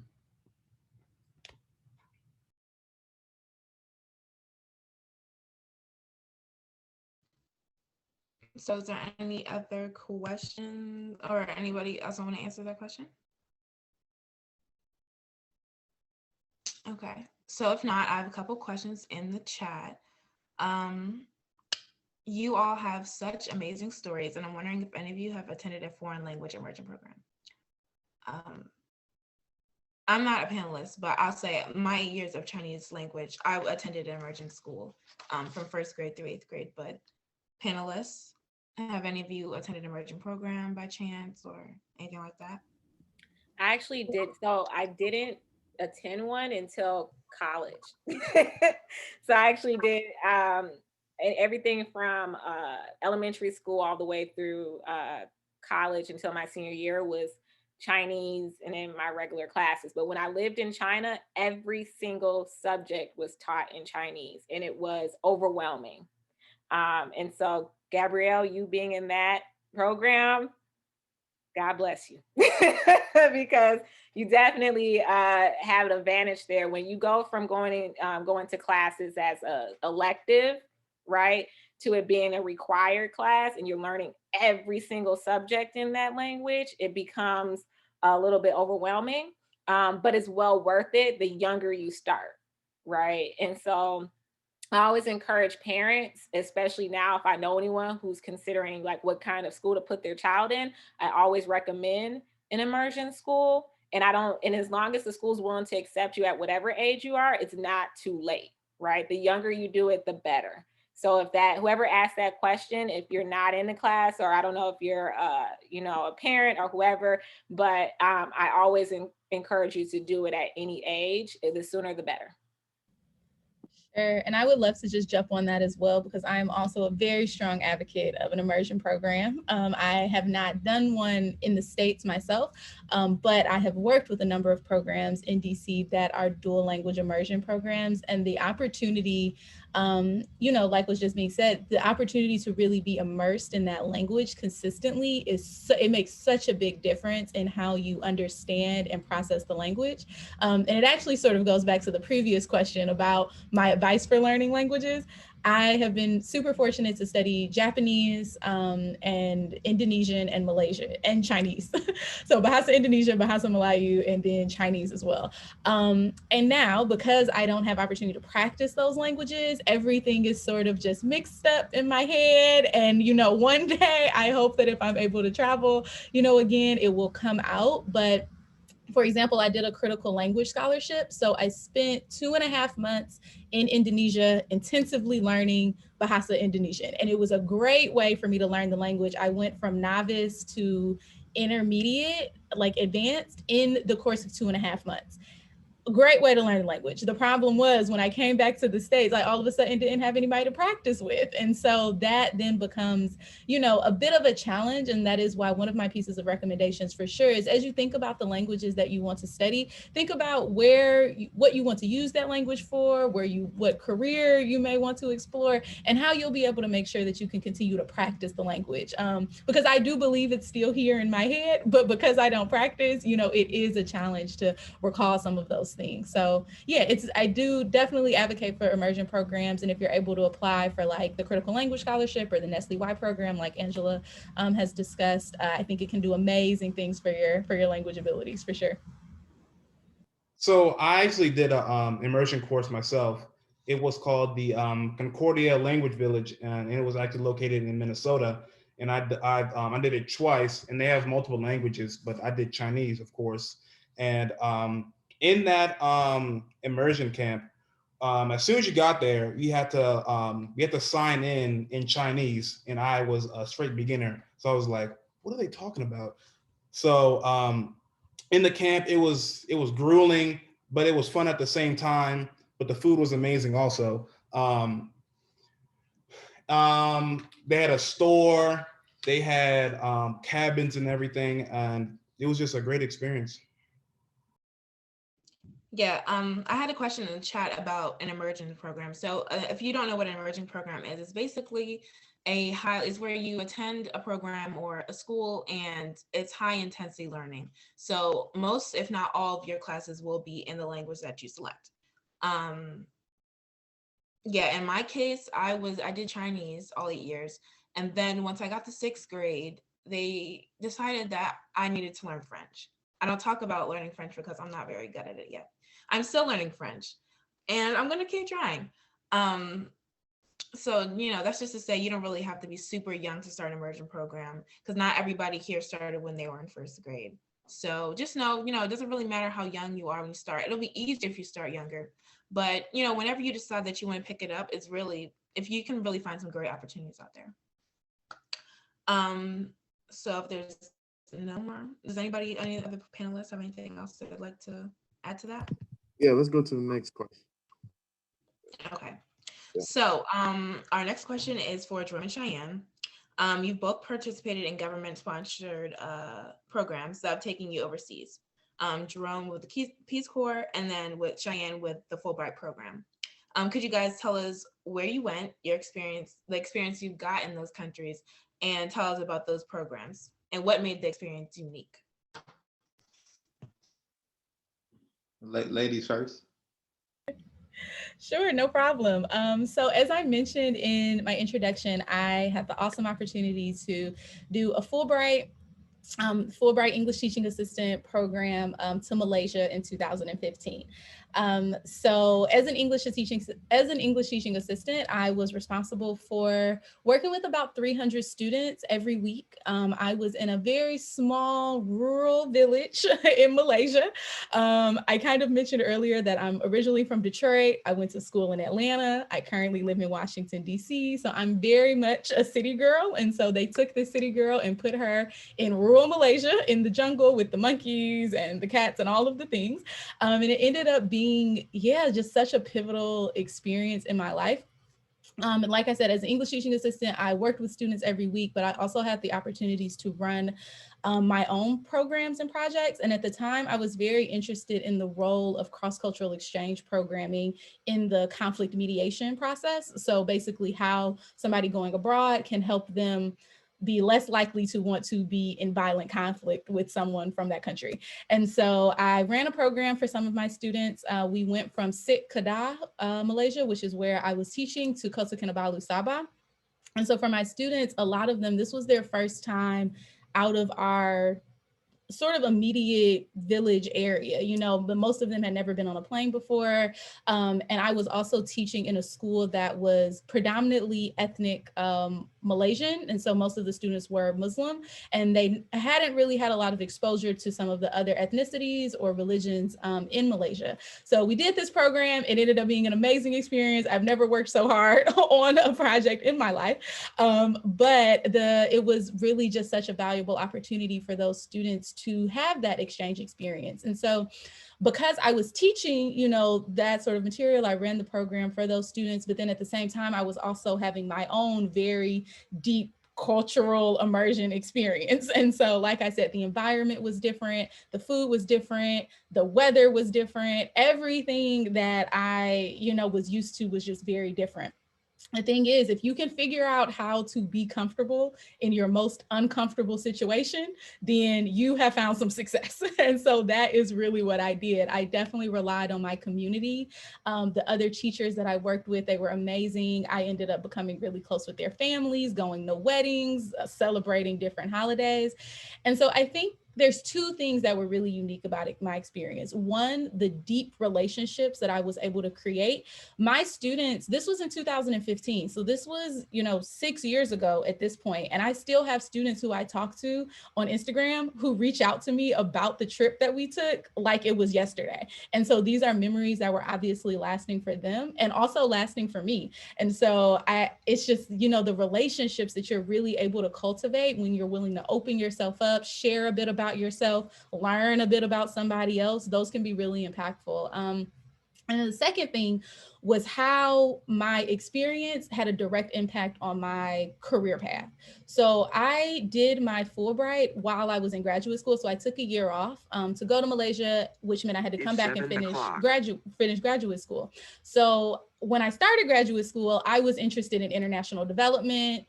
So is there any other questions, or anybody else want to answer that question? Okay, so if not, I have a couple questions in the chat. You all have such amazing stories, and I'm wondering if any of you have attended a foreign language immersion program. I'm not a panelist, but I'll say my years of Chinese language, I attended an immersion school from 1st grade through 8th grade, but panelists, have any of you attended an immersion program by chance or anything like that? I actually did. So I didn't attend one until college. So I actually did everything from elementary school all the way through college until my senior year was Chinese and in my regular classes. But when I lived in China, every single subject was taught in Chinese, and it was overwhelming. And so, Gabrielle, you being in that program, God bless you, because you definitely have an advantage there when you go from going to classes as a elective, right, to it being a required class, and you're learning every single subject in that language. It becomes a little bit overwhelming, but it's well worth it the younger you start, right? And so I always encourage parents, especially now, if I know anyone who's considering like what kind of school to put their child in, I always recommend an immersion school. And as long as the school's willing to accept you at whatever age you are, it's not too late, right? The younger you do it, the better. So if whoever asked that question, if you're not in the class, or I don't know if you're, a parent or whoever, but I always encourage you to do it at any age. The sooner, the better. Sure. And I would love to just jump on that as well, because I am also a very strong advocate of an immersion program. I have not done one in the States myself, but I have worked with a number of programs in DC that are dual language immersion programs, and the opportunity, like was just being said, the opportunity to really be immersed in that language consistently it makes such a big difference in how you understand and process the language. And it actually sort of goes back to the previous question about my advice for learning languages. I have been super fortunate to study Japanese and Indonesian and Malaysian and Chinese. So Bahasa Indonesia, Bahasa Melayu, and then Chinese as well. And now, because I don't have opportunity to practice those languages, everything is sort of just mixed up in my head. And, one day I hope that if I'm able to travel, again, it will come out. But for example, I did a critical language scholarship. So I spent 2.5 months in Indonesia intensively learning Bahasa Indonesian. And it was a great way for me to learn the language. I went from novice to intermediate, like advanced, in the course of 2.5 months. A great way to learn the language. The problem was when I came back to the States, I all of a sudden didn't have anybody to practice with. And so that then becomes, a bit of a challenge. And that is why one of my pieces of recommendations for sure is, as you think about the languages that you want to study, think about what you want to use that language for, what career you may want to explore, and how you'll be able to make sure that you can continue to practice the language. Because I do believe it's still here in my head, but because I don't practice, it is a challenge to recall some of those things. So yeah, I do definitely advocate for immersion programs. And if you're able to apply for like the critical language scholarship or the NSLI-Y program, like Angela has discussed, I think it can do amazing things for your language abilities for sure. So I actually did a immersion course myself. It was called the Concordia Language Village, and it was actually located in Minnesota. And I did it twice, and they have multiple languages, but I did Chinese, of course. And in that immersion camp, as soon as you got there, you had to sign in Chinese, and I was a straight beginner, so I was like, "What are they talking about?" So in the camp, it was grueling, but it was fun at the same time. But the food was amazing also. They had a store, they had cabins and everything, and it was just a great experience. Yeah, I had a question in the chat about an immersion program. So if you don't know what an immersion program is, it's basically it's where you attend a program or a school, and it's high intensity learning. So most, if not all, of your classes will be in the language that you select. Yeah, in my case, I did Chinese all 8 years. And then once I got to 6th grade, they decided that I needed to learn French. I don't talk about learning French because I'm not very good at it yet. I'm still learning French, and I'm going to keep trying. So, that's just to say you don't really have to be super young to start an immersion program, because not everybody here started when they were in 1st grade. So just know, it doesn't really matter how young you are when you start. It'll be easier if you start younger. But, whenever you decide that you want to pick it up, it's really, if you can really find some great opportunities out there. So if there's no more, does any other panelists have anything else that they'd like to add to that? Yeah, let's go to the next question. Okay. Yeah. So our next question is for Jerome and Cheyenne. You've both participated in government-sponsored programs that have taken you overseas. Jerome with the Peace Corps, and then with Cheyenne with the Fulbright program. Could you guys tell us where you went, your experience, the experience you got in those countries, and tell us about those programs and what made the experience unique? Ladies first. Sure, no problem. So as I mentioned in my introduction, I had the awesome opportunity to do a Fulbright English teaching assistant program to Malaysia in 2015. So as an English teaching assistant, I was responsible for working with about 300 students every week. I was in a very small rural village in Malaysia. I kind of mentioned earlier that I'm originally from Detroit. I went to school in Atlanta. I currently live in Washington, D.C. So I'm very much a city girl. And so they took this city girl and put her in rural Malaysia in the jungle with the monkeys and the cats and all of the things. And it ended up being, just such a pivotal experience in my life. And like I said, as an English teaching assistant, I worked with students every week, but I also had the opportunities to run my own programs and projects. And at the time, I was very interested in the role of cross-cultural exchange programming in the conflict mediation process. So basically how somebody going abroad can help them be less likely to want to be in violent conflict with someone from that country. And so I ran a program for some of my students. We went from Sit Kedah, Malaysia, which is where I was teaching, to Kota Kinabalu, Sabah. And so for my students, a lot of them, this was their first time out of our sort of immediate village area, but most of them had never been on a plane before. And I was also teaching in a school that was predominantly ethnic Malaysian. And so most of the students were Muslim, and they hadn't really had a lot of exposure to some of the other ethnicities or religions in Malaysia. So we did this program. It ended up being an amazing experience. I've never worked so hard on a project in my life. But it was really just such a valuable opportunity for those students to have that exchange experience. And so because I was teaching, that sort of material, I ran the program for those students, but then at the same time, I was also having my own very deep cultural immersion experience. And so, like I said, the environment was different, the food was different, the weather was different, everything that I, was used to was just very different. The thing is, if you can figure out how to be comfortable in your most uncomfortable situation, then you have found some success. And so that is really what I did. I definitely relied on my community. The other teachers that I worked with, they were amazing. I ended up becoming really close with their families, going to weddings, celebrating different holidays. And so I think there's two things that were really unique about my experience. One, the deep relationships that I was able to create. My students, this was in 2015. So this was, 6 years ago at this point. And I still have students who I talk to on Instagram who reach out to me about the trip that we took like it was yesterday. And so these are memories that were obviously lasting for them and also lasting for me. And so it's just, the relationships that you're really able to cultivate when you're willing to open yourself up, share a bit about yourself, learn a bit about somebody else, those can be really impactful. And the second thing was how my experience had a direct impact on my career path. So I did my Fulbright while I was in graduate school. So I took a year off to go to Malaysia, which meant I had to come back and finish graduate school. So when I started graduate school, I was interested in international development,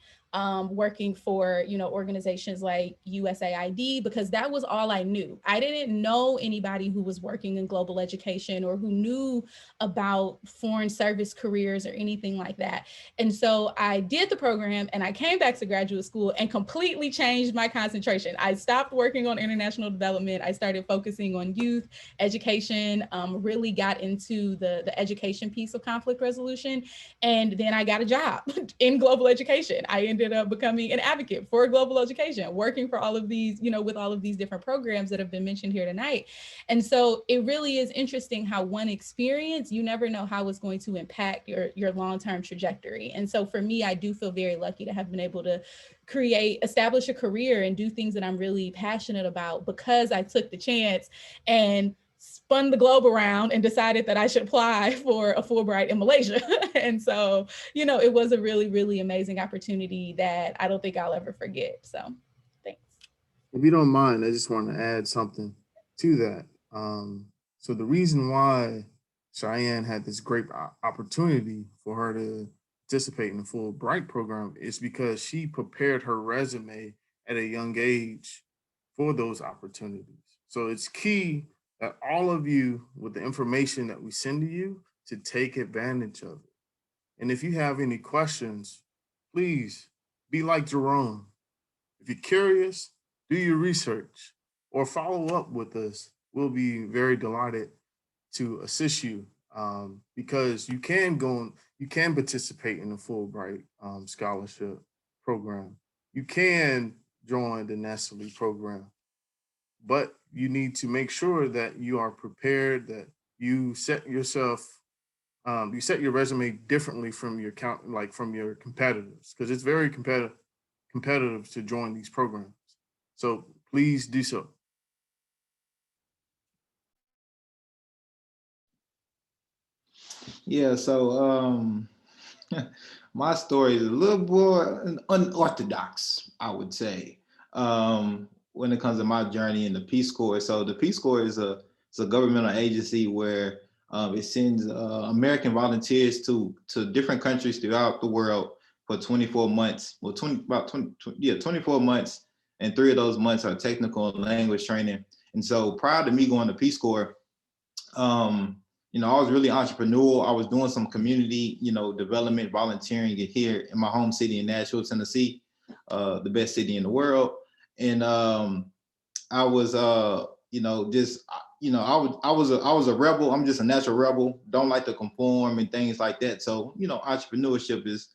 working for, organizations like USAID, because that was all I knew. I didn't know anybody who was working in global education or who knew about foreign service careers or anything like that. And so I did the program and I came back to graduate school and completely changed my concentration. I stopped working on international development. I started focusing on youth education, really got into the education piece of conflict resolution. And then I got a job in global education. I ended ended up becoming an advocate for global education, working for all of these, with all of these different programs that have been mentioned here tonight. And so it really is interesting how one experience, you never know how it's going to impact your long-term trajectory. And so for me, I do feel very lucky to have been able to establish a career and do things that I'm really passionate about, because I took the chance and spun the globe around and decided that I should apply for a Fulbright in Malaysia. And so, it was a really, really amazing opportunity that I don't think I'll ever forget. So thanks. If you don't mind, I just want to add something to that. So the reason why Cheyenne had this great opportunity for her to participate in the Fulbright program is because she prepared her resume at a young age for those opportunities. So it's key that all of you, with the information that we send to you, to take advantage of it. And if you have any questions, please be like Jerome. If you're curious, do your research or follow up with us. We'll be very delighted to assist you, because you can participate in the Fulbright scholarship program. You can join the Nisley program, but you need to make sure that you are prepared, that you set your resume differently from your competitors, because it's very competitive to join these programs. So please do so. Yeah, so my story is a little more unorthodox, I would say, when it comes to my journey in the Peace Corps. So the Peace Corps is a governmental agency where it sends American volunteers to different countries throughout the world for 24 months. Well, 24 months, and 3 of those months are technical and language training. And so prior to me going to Peace Corps, I was really entrepreneurial. I was doing some community, development, volunteering here in my home city in Nashville, Tennessee, the best city in the world. And I was, I was a rebel. I'm just a natural rebel. Don't like to conform and things like that. So, entrepreneurship is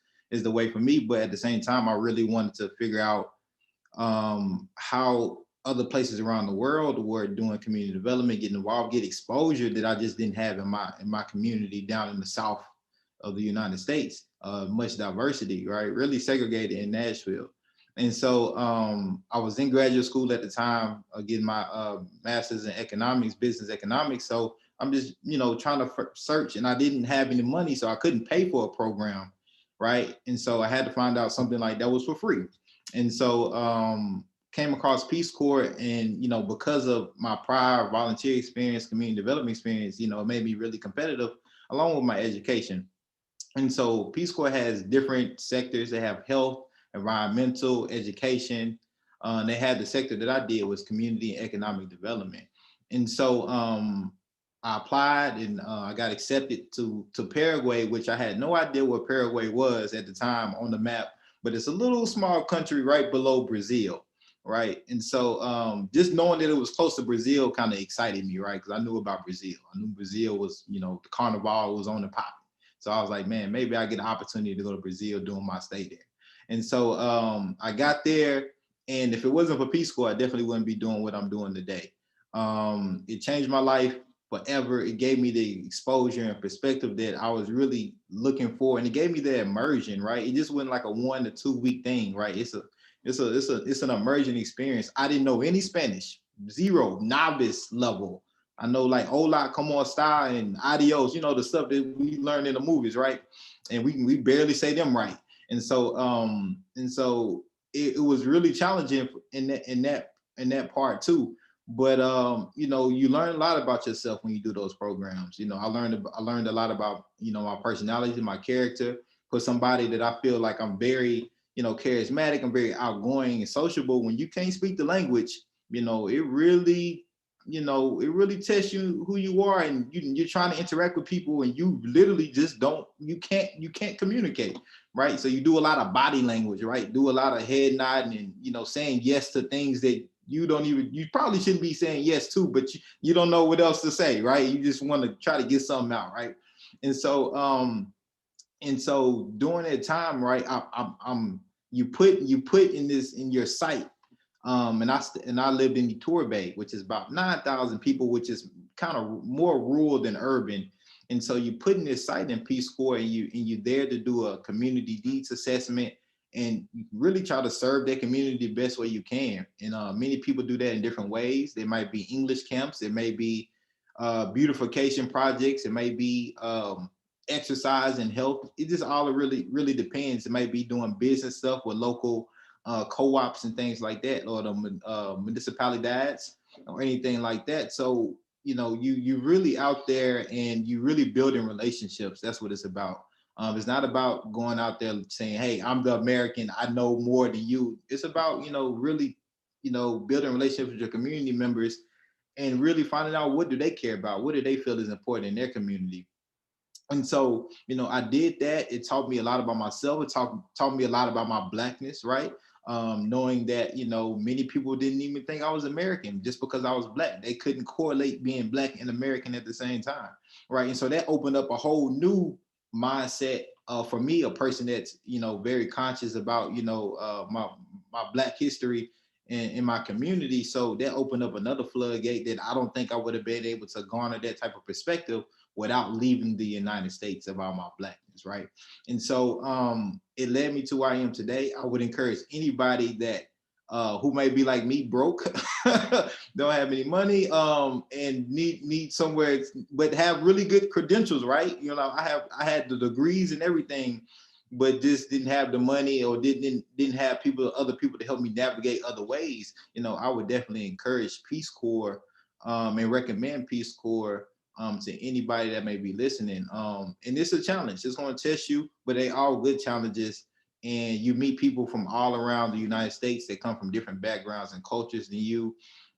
the way for me. But at the same time, I really wanted to figure out how other places around the world were doing community development, getting involved, get exposure that I just didn't have in my community down in the South of the United States. Much diversity, right? Really segregated in Nashville. And so I was in graduate school at the time, getting my master's in economics, business economics. So I'm just, trying to search, and I didn't have any money, so I couldn't pay for a program, right? And so I had to find out something like that was for free. And so came across Peace Corps, and because of my prior volunteer experience, community development experience, it made me really competitive along with my education. And so Peace Corps has different sectors. They have health, environmental, education. And they had the sector that I did was community and economic development. And so I applied, and I got accepted to Paraguay, which I had no idea what Paraguay was at the time on the map, but it's a little small country right below Brazil, right? And so just knowing that it was close to Brazil kind of excited me, right? Because I knew about Brazil. I knew Brazil was, the carnival was on the pop. So I was like, man, maybe I get an opportunity to go to Brazil during my stay there. And so I got there, and if it wasn't for Peace Corps, I definitely wouldn't be doing what I'm doing today. It changed my life forever. It gave me the exposure and perspective that I was really looking for, and it gave me the immersion, right? It just wasn't like a 1 to 2 week thing, right? It's an immersion experience. I didn't know any Spanish, zero, novice level. I know like hola, como esta, and adios, the stuff that we learned in the movies, right? And we barely say them right. And so it was really challenging in that part too. But you learn a lot about yourself when you do those programs. I learned a lot about my personality, my character. For somebody that I feel like I'm very charismatic, I'm very outgoing and sociable. When you can't speak the language, it really tests you who you are, and you're trying to interact with people, and you literally just you can't communicate, right? So you do a lot of body language, right? Do a lot of head nodding and saying yes to things that you probably shouldn't be saying yes to, but you don't know what else to say, right? You just want to try to get something out, right? And so during that time, right, I'm you put in your site. And I lived in Tour Bay, which is about 9,000 people, which is kind of more rural than urban. And so you put in this site in Peace Corps, and you're there to do a community needs assessment, and you really try to serve that community the best way you can. And many people do that in different ways. There might be English camps, it may be beautification projects, it may be exercise and health. It just all really, really depends. It might be doing business stuff with local co-ops and things like that, or the municipalities or anything like that. So, you really out there, and you really building relationships. That's what it's about. It's not about going out there saying, hey, I'm the American, I know more than you. It's about, really, building relationships with your community members, and really finding out, what do they care about? What do they feel is important in their community? And so, I did that. It taught me a lot about myself. It taught me a lot about my Blackness, right? Knowing that, many people didn't even think I was American just because I was Black. They couldn't correlate being Black and American at the same time, right? And so that opened up a whole new mindset for me, a person that's, very conscious about, my Black history in my community. So that opened up another floodgate that I don't think I would have been able to garner that type of perspective without leaving the United States about my Blackness, right? And so it led me to where I am today. I would encourage anybody that who may be like me, broke, don't have any money, and need somewhere, but have really good credentials, right? I had the degrees and everything, but just didn't have the money, or didn't have other people to help me navigate other ways. I would definitely encourage Peace Corps and recommend Peace Corps to anybody that may be listening. And it's a challenge. It's going to test you, but they all good challenges. And you meet people from all around the United States that come from different backgrounds and cultures than you,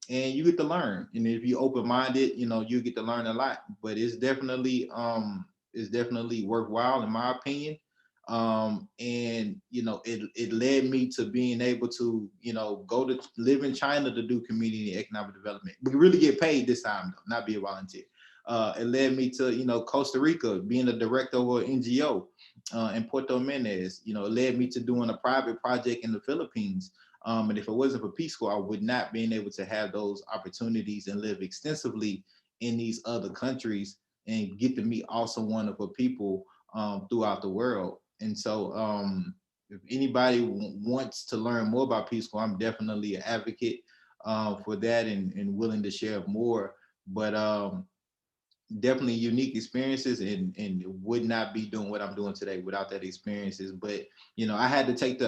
and you get to learn. And if you're open-minded, you get to learn a lot. But it's definitely worthwhile, in my opinion. And it led me to being able to go to live in China to do community and economic development. We really get paid this time, though, not be a volunteer. It led me to Costa Rica, being a director of an NGO in Puerto Jimenez. It led me to doing a private project in the Philippines. And if it wasn't for Peace Corps, I would not been able to have those opportunities and live extensively in these other countries and get to meet awesome, wonderful people throughout the world. And so if anybody wants to learn more about Peace Corps, I'm definitely an advocate for that, and willing to share more. But definitely unique experiences, and would not be doing what I'm doing today without that experiences. But I had to take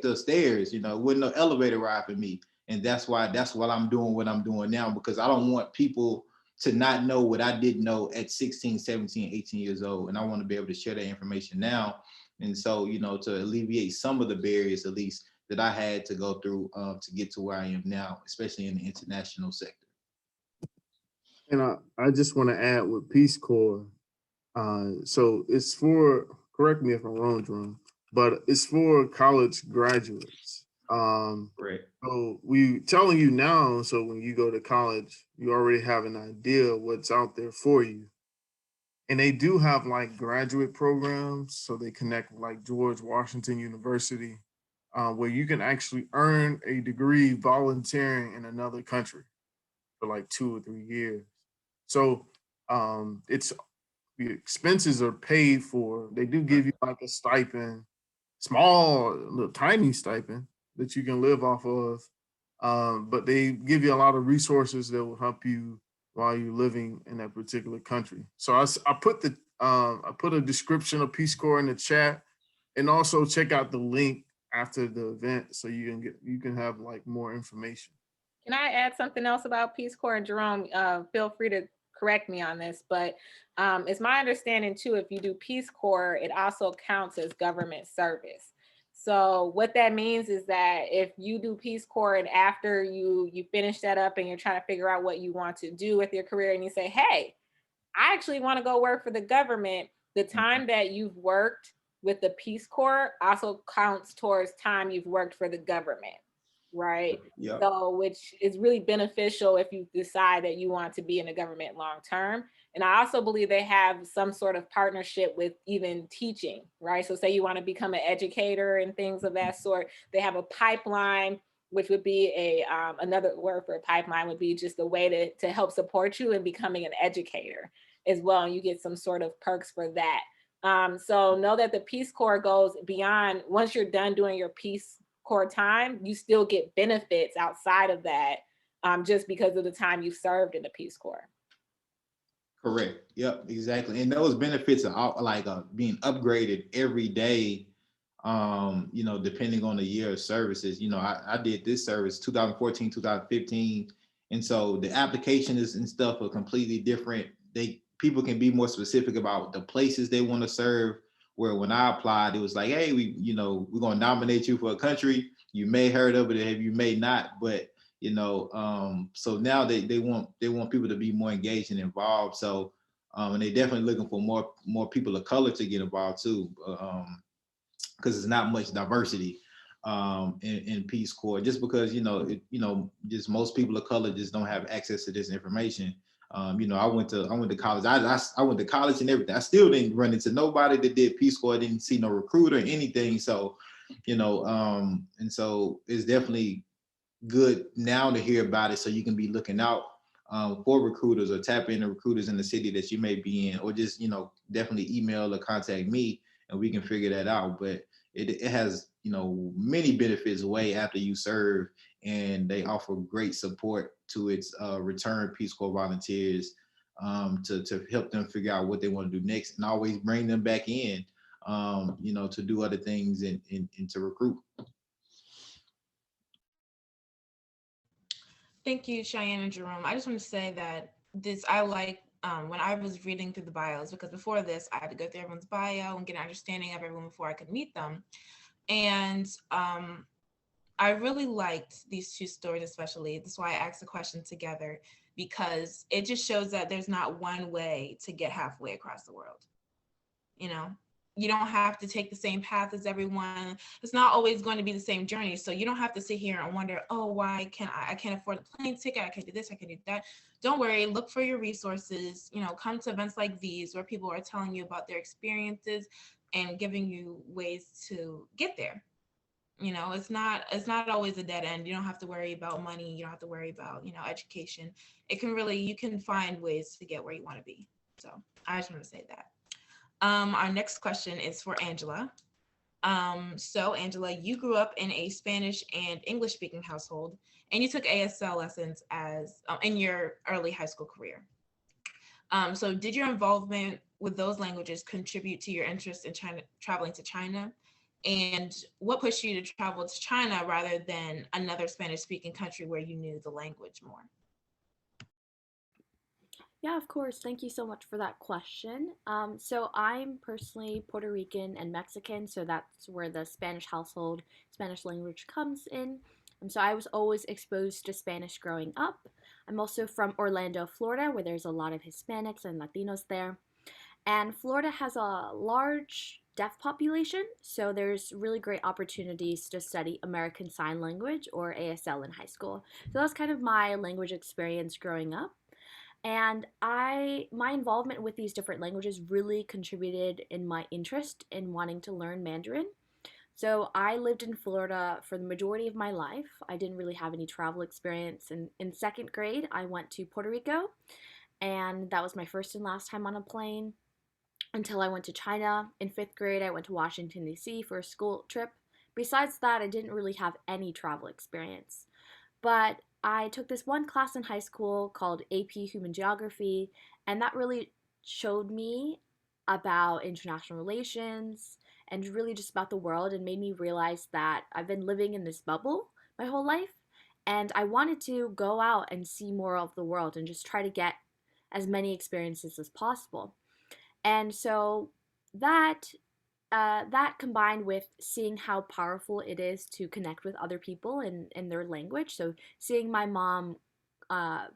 the stairs. It wasn't no elevator ride for me, and that's why I'm doing what I'm doing now, because I don't want people to not know what I didn't know at 16, 17, 18 years old. And I want to be able to share that information now. And so, to alleviate some of the barriers, at least, that I had to go through to get to where I am now, especially in the international sector. And I just want to add with Peace Corps. So it's for, correct me if I'm wrong, Jerome, but it's for college graduates. Right. So we telling you now, so when you go to college, you already have an idea of what's out there for you. And they do have like graduate programs. So they connect with like George Washington University, where you can actually earn a degree volunteering in another country for like 2 or 3 years. So it's, the expenses are paid for. They do give you like a stipend, small, little tiny stipend that you can live off of. But they give you a lot of resources that will help you while you're living in that particular country. So I put a description of Peace Corps in the chat, and also check out the link after the event so you can have like more information. Can I add something else about Peace Corps? And Jerome, feel free to correct me on this, but it's my understanding too, if you do Peace Corps, it also counts as government service. So what that means is that if you do Peace Corps and after you finish that up and you're trying to figure out what you want to do with your career, and you say, hey, I actually want to go work for the government, the time that you've worked with the Peace Corps also counts towards time you've worked for the government, right? Yeah. So which is really beneficial if you decide that you want to be in the government long term. And I also believe they have some sort of partnership with even teaching, right? So say you want to become an educator and things of that sort, they have a pipeline, which would be another word for a pipeline would be just a way to help support you in becoming an educator as well. And you get some sort of perks for that. So know that the Peace Corps goes beyond, once you're done doing your Peace Corps time, you still get benefits outside of that, just because of the time you've served in the Peace Corps. Correct. Yep, exactly. And those benefits are all, like being upgraded every day, depending on the year of services. I did this service 2014, 2015. And so the application is and stuff are completely different. People can be more specific about the places they want to serve. Where when I applied, it was like, hey, we're gonna nominate you for a country. You may heard of it, you may not, but so now they want people to be more engaged and involved. So and they're definitely looking for more people of color to get involved too, because there's not much diversity in Peace Corps, just because just most people of color just don't have access to this information. I went to college. I went to college and everything. I still didn't run into nobody that did Peace Corps. I didn't see no recruiter or anything. So and so it's definitely good now to hear about it, so you can be looking out for recruiters or tap into recruiters in the city that you may be in, or just definitely email or contact me and we can figure that out. But it has many benefits way after you serve, and they offer great support to its return Peace Corps volunteers to help them figure out what they want to do next, and always bring them back in to do other things and to recruit. Thank you, Cheyenne and Jerome. I just want to say that I like when I was reading through the bios, because before this, I had to go through everyone's bio and get an understanding of everyone before I could meet them. And I really liked these two stories, especially. That's why I asked the question together, because it just shows that there's not one way to get halfway across the world. You don't have to take the same path as everyone. It's not always going to be the same journey. So you don't have to sit here and wonder, oh, why can't I can't afford the plane ticket. I can't do this. I can't do that. Don't worry. Look for your resources. Come to events like these where people are telling you about their experiences and giving you ways to get there. It's not always a dead end. You don't have to worry about money. You don't have to worry about, education. You can find ways to get where you want to be. So I just want to say that. Our next question is for Angela. So Angela, you grew up in a Spanish and English speaking household, and you took ASL lessons in your early high school career. So did your involvement with those languages contribute to your interest in traveling to China? And what pushed you to travel to China rather than another Spanish speaking country where you knew the language more? Yeah, of course. Thank you so much for that question. So I'm personally Puerto Rican and Mexican, so that's where the Spanish household, Spanish language comes in. So I was always exposed to Spanish growing up. I'm also from Orlando, Florida, where there's a lot of Hispanics and Latinos there. And Florida has a large deaf population, so there's really great opportunities to study American Sign Language, or ASL, in high school. So that was kind of my language experience growing up. And my involvement with these different languages really contributed in my interest in wanting to learn Mandarin. So I lived in Florida for the majority of my life. I didn't really have any travel experience. And in second grade, I went to Puerto Rico, and that was my first and last time on a plane until I went to China. In fifth grade, I went to Washington, D.C. for a school trip. Besides that, I didn't really have any travel experience. But I took this one class in high school called AP Human Geography, and that really showed me about international relations and really just about the world, and made me realize that I've been living in this bubble my whole life, and I wanted to go out and see more of the world and just try to get as many experiences as possible. And so that that combined with seeing how powerful it is to connect with other people in their language. So seeing my mom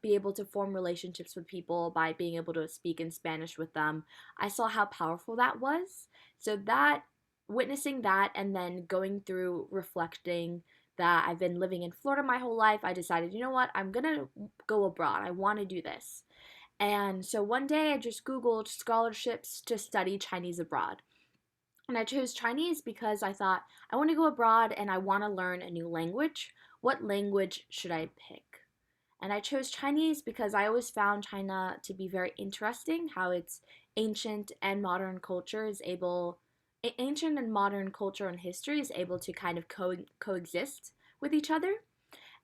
be able to form relationships with people by being able to speak in Spanish with them, I saw how powerful that was. So that, witnessing that, and then going through reflecting that I've been living in Florida my whole life, I decided, you know what, I'm gonna go abroad. I want to do this. And so one day I just Googled scholarships to study Chinese abroad. And I chose Chinese because I thought, I want to go abroad and I want to learn a new language. What language should I pick? And I chose Chinese because I always found China to be very interesting, how its ancient and modern culture is able, ancient and modern culture and history is able to kind of coexist with each other.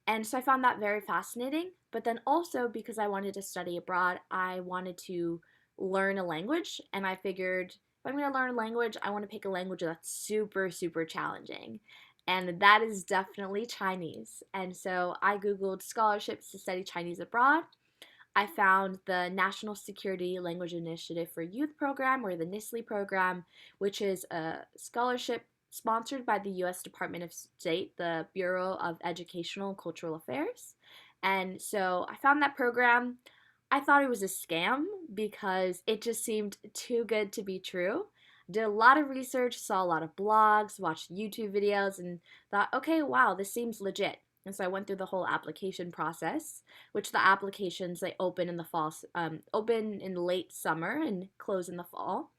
And so I found that very fascinating. But then also because I wanted to study abroad, I wanted to learn a language. And I figured if I'm going to learn a language, I want to pick a language that's super, super challenging. And that is definitely Chinese. And so I Googled scholarships to study Chinese abroad. I found the National Security Language Initiative for Youth program, or the Nisley program, which is a scholarship sponsored by the U.S. Department of State, the Bureau of Educational and Cultural Affairs. And so I found that program. I thought it was a scam because it just seemed too good to be true. Did a lot of research, saw a lot of blogs, watched YouTube videos, and thought, okay, wow, this seems legit. And so I went through the whole application process, which the applications they open in the fall, open in late summer and close in the fall.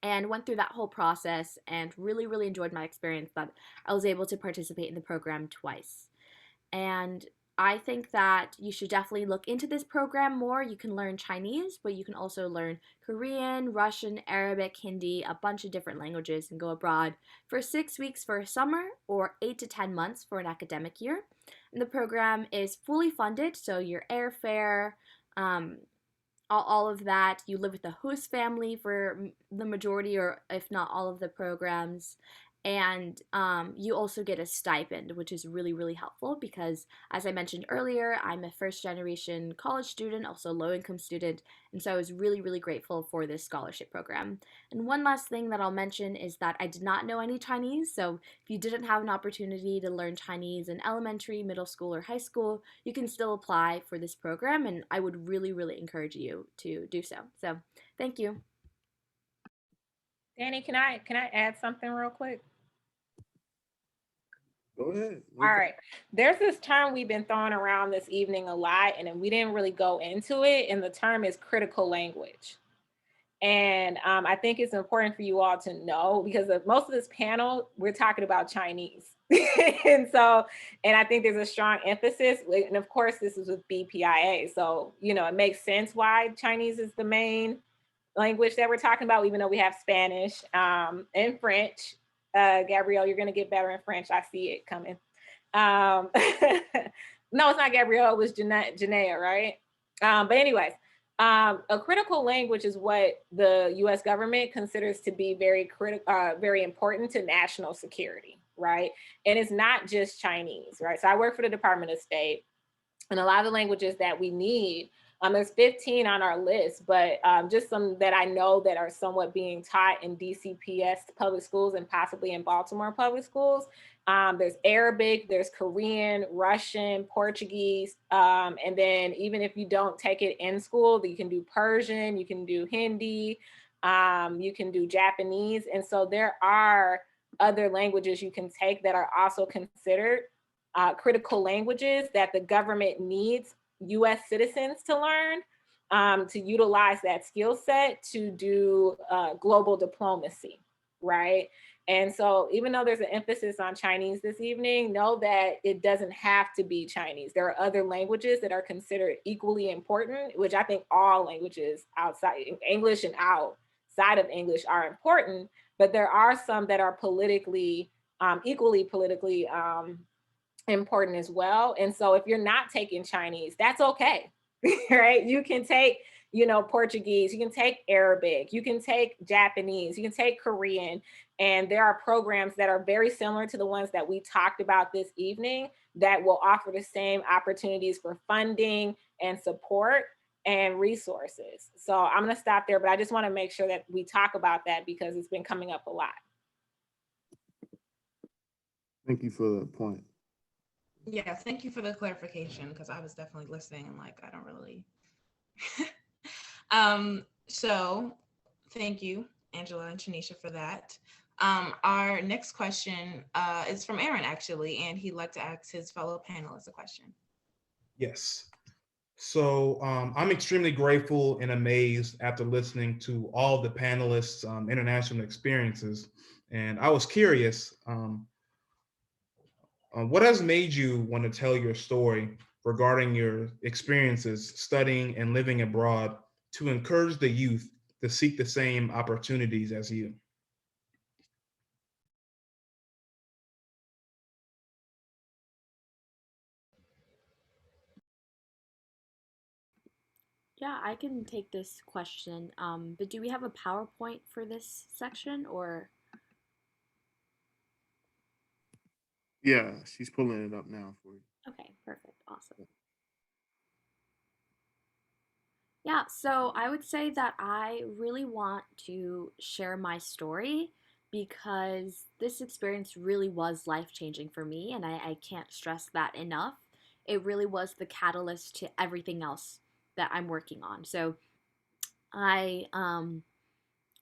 And went through that whole process and really, really enjoyed my experience. That I was able to participate in the program twice. And I think that you should definitely look into this program more. You can learn Chinese, but you can also learn Korean, Russian, Arabic, Hindi, a bunch of different languages, and go abroad for 6 weeks for a summer or 8 to 10 months for an academic year. And the program is fully funded, so your airfare, all of that. You live with a host family for the majority, or if not all of the programs. And you also get a stipend, which is really, really helpful because, as I mentioned earlier, I'm a first-generation college student, also low-income student, and so I was really, really grateful for this scholarship program. And one last thing that I'll mention is that I did not know any Chinese, so if you didn't have an opportunity to learn Chinese in elementary, middle school, or high school, you can still apply for this program, and I would really, really encourage you to do so. So, thank you. Danny, can I add something real quick? Go ahead. All right. There's this term we've been throwing around this evening a lot, and we didn't really go into it, and the term is critical language. And I think it's important for you all to know, because most of this panel, we're talking about Chinese. and I think there's a strong emphasis, and of course, this is with BPIA. So, it makes sense why Chinese is the main language that we're talking about, even though we have Spanish and French. Gabrielle, you're going to get better in French. I see it coming. No, it's not Gabrielle. It was Janea, right? But anyways, a critical language is what the U.S. government considers to be very important to national security, right? And it's not just Chinese, right? So I work for the Department of State, and a lot of the languages that we need, there's 15 on our list, but just some that I know that are somewhat being taught in DCPS public schools and possibly in Baltimore public schools. There's Arabic, there's Korean, Russian, Portuguese, and then even if you don't take it in school, you can do Persian, you can do Hindi, you can do Japanese. And so there are other languages you can take that are also considered critical languages that the government needs U.S. citizens to learn, to utilize that skill set to do global diplomacy, right? And so even though there's an emphasis on Chinese this evening, know that it doesn't have to be Chinese. There are other languages that are considered equally important, which I think all languages outside English and outside of English are important, but there are some that are politically, equally politically important as well. And so if you're not taking Chinese, that's okay, right? You can take, Portuguese, you can take Arabic, you can take Japanese, you can take Korean. And there are programs that are very similar to the ones that we talked about this evening that will offer the same opportunities for funding and support and resources. So I'm going to stop there, but I just want to make sure that we talk about that because it's been coming up a lot. Thank you for the point. Yeah, thank you for the clarification, because I was definitely listening and I don't really. So thank you, Angela and Chanettia, for that. Our next question is from Aaron, actually, and he'd like to ask his fellow panelists a question. Yes. So I'm extremely grateful and amazed after listening to all the panelists' international experiences. And I was curious, what has made you want to tell your story regarding your experiences studying and living abroad to encourage the youth to seek the same opportunities as you? Yeah, I can take this question. But do we have a PowerPoint for this section or? Yeah, she's pulling it up now for you. Okay, perfect. Awesome. Yeah, so I would say that I really want to share my story because this experience really was life changing for me, and I can't stress that enough. It really was the catalyst to everything else that I'm working on. So I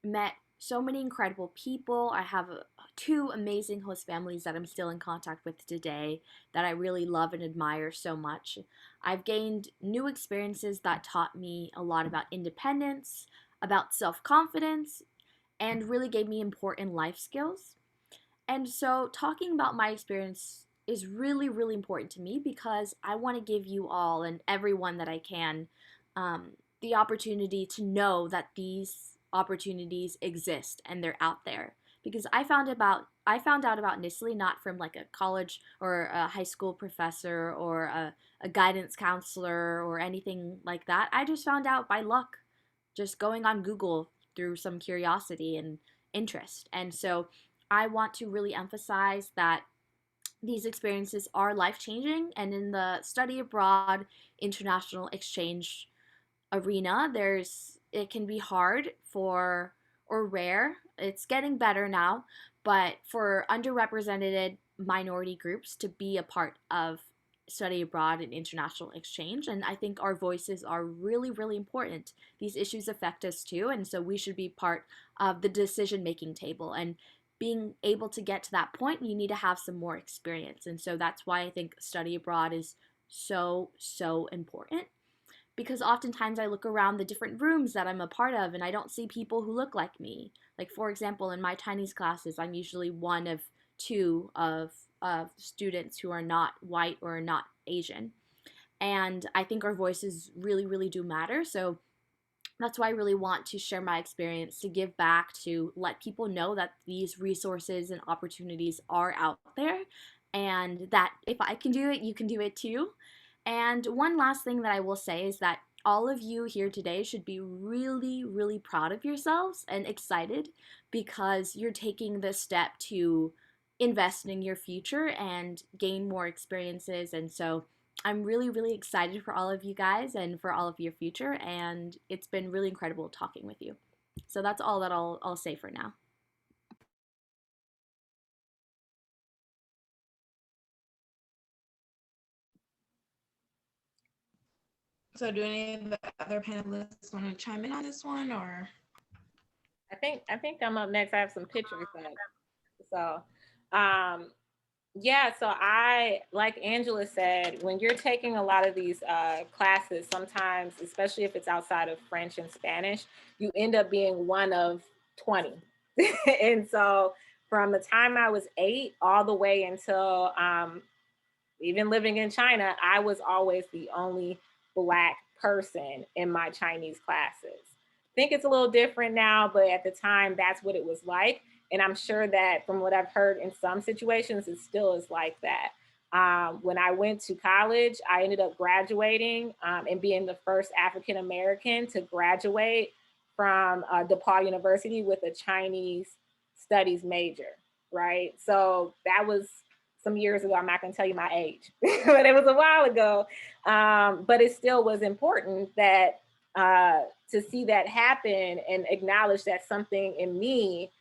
met so many incredible people. I have two amazing host families that I'm still in contact with today that I really love and admire so much. I've gained new experiences that taught me a lot about independence, about self confidence, and really gave me important life skills. And so, talking about my experience is really, really important to me because I want to give you all and everyone that I can the opportunity to know that these opportunities exist and they're out there. Because I found out about Nisley not from like a college or a high school professor or a guidance counselor or anything like that. I just found out by luck, just going on Google through some curiosity and interest. And so I want to really emphasize that these experiences are life changing. And in the study abroad international exchange arena, it can be hard for or rare. It's getting better now, but for underrepresented minority groups to be a part of study abroad and international exchange. And I think our voices are really, really important. These issues affect us too, and so we should be part of the decision making table. And being able to get to that point, you need to have some more experience. And so that's why I think study abroad is so, so important because oftentimes I look around the different rooms that I'm a part of and I don't see people who look like me. Like, for example, in my Chinese classes, I'm usually one of two of students who are not white or not Asian. And I think our voices really, really do matter. So that's why I really want to share my experience, to give back, to let people know that these resources and opportunities are out there and that if I can do it, you can do it too. And one last thing that I will say is that all of you here today should be really, really proud of yourselves and excited because you're taking the step to invest in your future and gain more experiences. And so I'm really, really excited for all of you guys and for all of your future. And it's been really incredible talking with you. So that's all that I'll say for now. So do any of the other panelists want to chime in on this one, or? I think I'm up next. I have some pictures up. So yeah, so I, like Angela said, when you're taking a lot of these classes, sometimes, especially if it's outside of French and Spanish, you end up being one of 20. And so from the time I was 8 all the way until even living in China, I was always the only Black person in my Chinese classes. I think it's a little different now, but at the time, that's what it was like. And I'm sure that from what I've heard in some situations, it still is like that. When I went to college, I ended up graduating and being the first African American to graduate from DePaul University with a Chinese studies major, right? So that was some years ago. I'm not going to tell you my age, but it was a while ago. But it still was important that to see that happen and acknowledge that something in me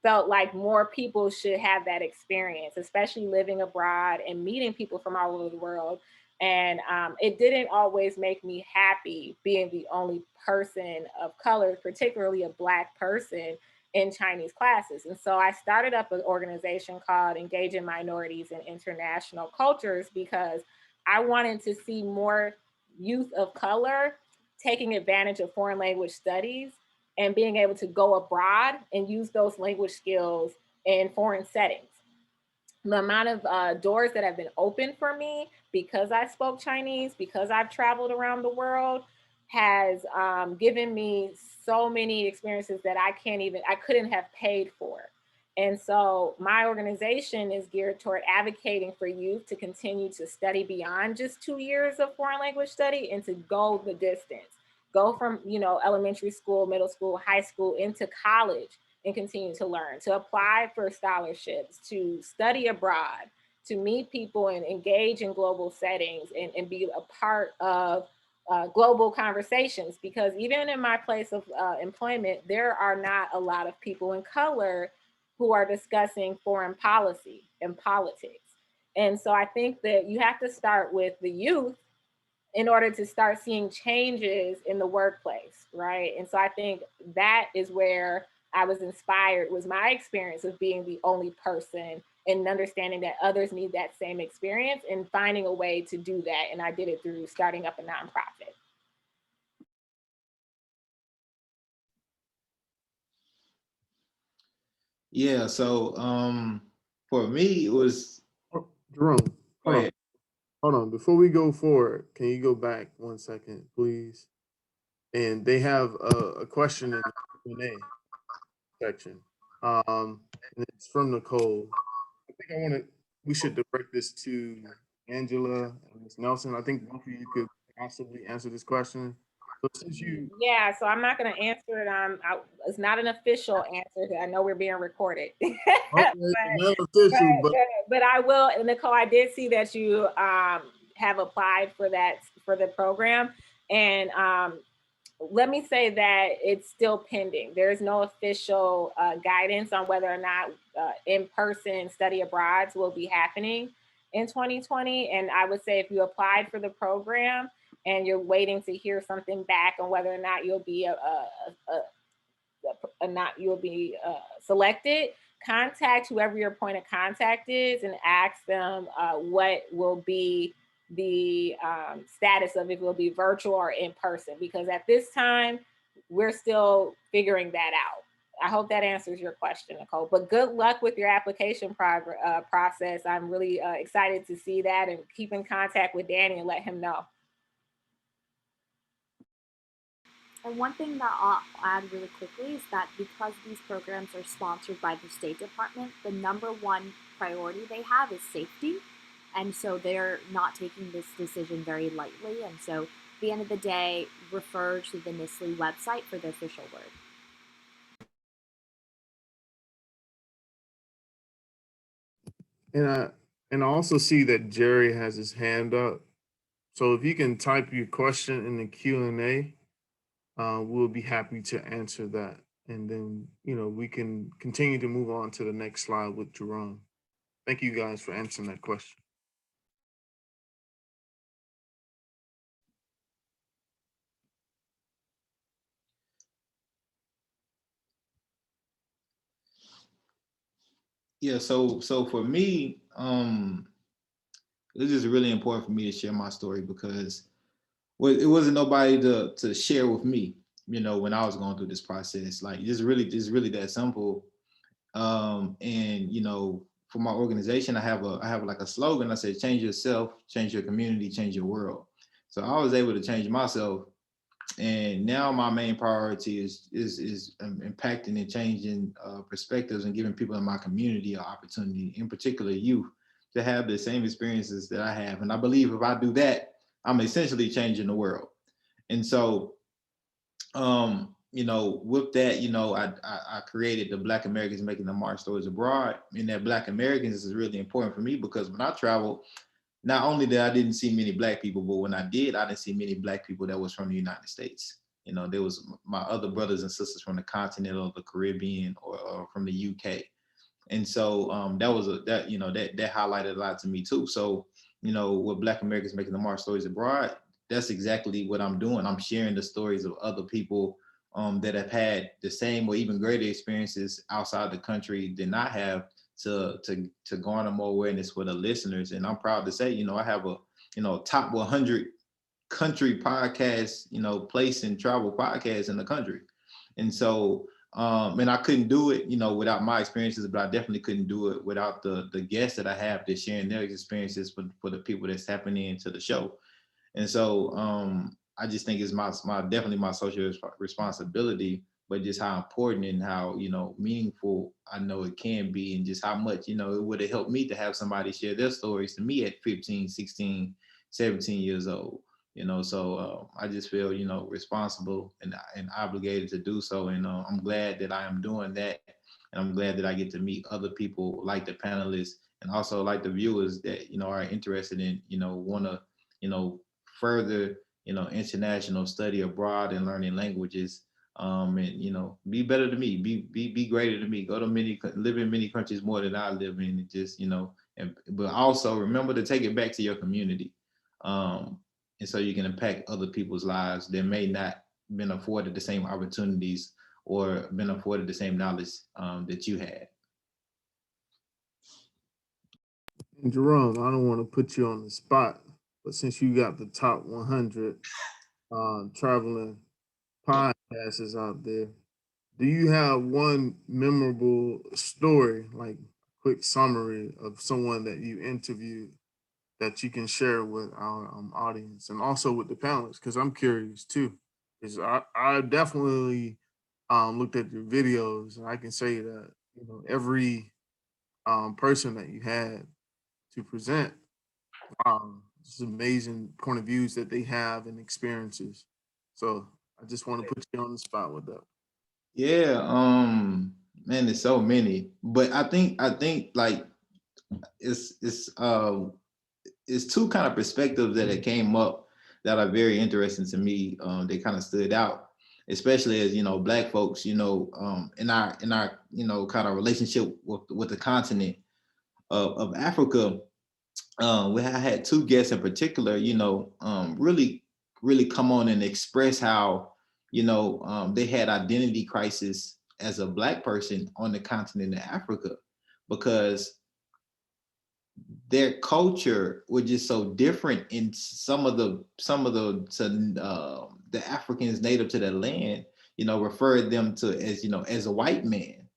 felt like more people should have that experience, especially living abroad and meeting people from all over the world. And it didn't always make me happy being the only person of color, particularly a Black person in Chinese classes. And so I started up an organization called Engaging Minorities in International Cultures because I wanted to see more youth of color taking advantage of foreign language studies and being able to go abroad and use those language skills in foreign settings. The amount of doors that have been opened for me because I spoke Chinese, because I've traveled around the world, has given me so many experiences that I couldn't have paid for. And so my organization is geared toward advocating for youth to continue to study beyond just 2 years of foreign language study and to go the distance, go from, elementary school, middle school, high school into college and continue to learn, to apply for scholarships, to study abroad, to meet people and engage in global settings and be a part of global conversations. Because even in my place of employment, there are not a lot of people in color who are discussing foreign policy and politics. And so I think that you have to start with the youth in order to start seeing changes in the workplace, right? And so I think that is where I was inspired, was my experience of being the only person and understanding that others need that same experience and finding a way to do that. And I did it through starting up a nonprofit. Yeah, so for me, it was Jerome, hold on. Before we go forward, can you go back 1 second, please? And they have a question in the Q&A section. And it's from Nicole. I think we should direct this to Angela and Ms. Nelson. I think both of you could possibly answer this question. So since you... Yeah, so I'm not going to answer it. It's not an official answer. I know we're being recorded. Okay, not official, but I will. Nicole, I did see that you have applied for the program. And let me say that it's still pending. There is no official guidance on whether or not in-person study abroads will be happening in 2020. And I would say if you applied for the program and you're waiting to hear something back on whether or not you'll be selected, contact whoever your point of contact is and ask them what will be the status of if it will be virtual or in person, because at this time we're still figuring that out. I hope that answers your question, Nicole, but good luck with your application process. I'm really excited to see that, and keep in contact with Danny and let him know. And one thing that I'll add really quickly is that because these programs are sponsored by the State Department, the number one priority they have is safety. And so they're not taking this decision very lightly. And so at the end of the day, refer to the Nisley website for the official word. And I also see that Jerry has his hand up. So if you can type your question in the Q&A, we'll be happy to answer that. And then, we can continue to move on to the next slide with Jerome. Thank you guys for answering that question. Yeah, so for me, it's just really important for me to share my story because it wasn't nobody to share with me, when I was going through this process. Like it's really that simple. And for my organization, I have like a slogan. I said, change yourself, change your community, change your world. So I was able to change myself. And now my main priority is impacting and changing perspectives and giving people in my community an opportunity, in particular youth, to have the same experiences that I have. And I believe if I do that, I'm essentially changing the world. And so, with that, I created the Black Americans Making the Mark Stories Abroad. And that Black Americans is really important for me because when I travel, not only that I didn't see many Black people, but when I didn't see many Black people that was from the United States. There was my other brothers and sisters from the continent or the Caribbean or from the UK. And so that highlighted a lot to me too. So, with Black Americans Making the Mark Stories Abroad, that's exactly what I'm doing. I'm sharing the stories of other people that have had the same or even greater experiences outside the country than I have, to garner more awareness for the listeners. And I'm proud to say, I have a top 100 country podcast, place and travel podcast in the country. And so, and I couldn't do it, without my experiences, but I definitely couldn't do it without the guests that I have that's sharing their experiences for the people that's tapping into the show. And so I just think it's definitely my social responsibility, but just how important and how, meaningful I know it can be, and just how much, it would have helped me to have somebody share their stories to me at 15, 16, 17 years old. So I just feel, responsible and obligated to do so. And I'm glad that I am doing that. And I'm glad that I get to meet other people like the panelists and also like the viewers that, are interested in, want to, further, international study abroad and learning languages. And, be better than me, be greater than me, live in many countries more than I live in, and just, but also remember to take it back to your community. And so you can impact other people's lives that may not been afforded the same opportunities or been afforded the same knowledge that you had. And Jerome, I don't want to put you on the spot, but since you got the top 100 traveling podcasts out there, do you have one memorable story, like quick summary of someone that you interviewed that you can share with our audience and also with the panelists? Because I'm curious too. Because I definitely looked at your videos, and I can say that every person that you had to present, just amazing point of views that they have and experiences. So I just want to put you on the spot with that. Yeah, man, there's so many, but I think like it's two kind of perspectives that it came up that are very interesting to me. They kind of stood out, especially as Black folks, in our kind of relationship with the continent of Africa. We had two guests in particular, really come on and express how they had identity crisis as a Black person on the continent of Africa, because their culture was just so different in some of the Africans native to that land, referred them to as a white man,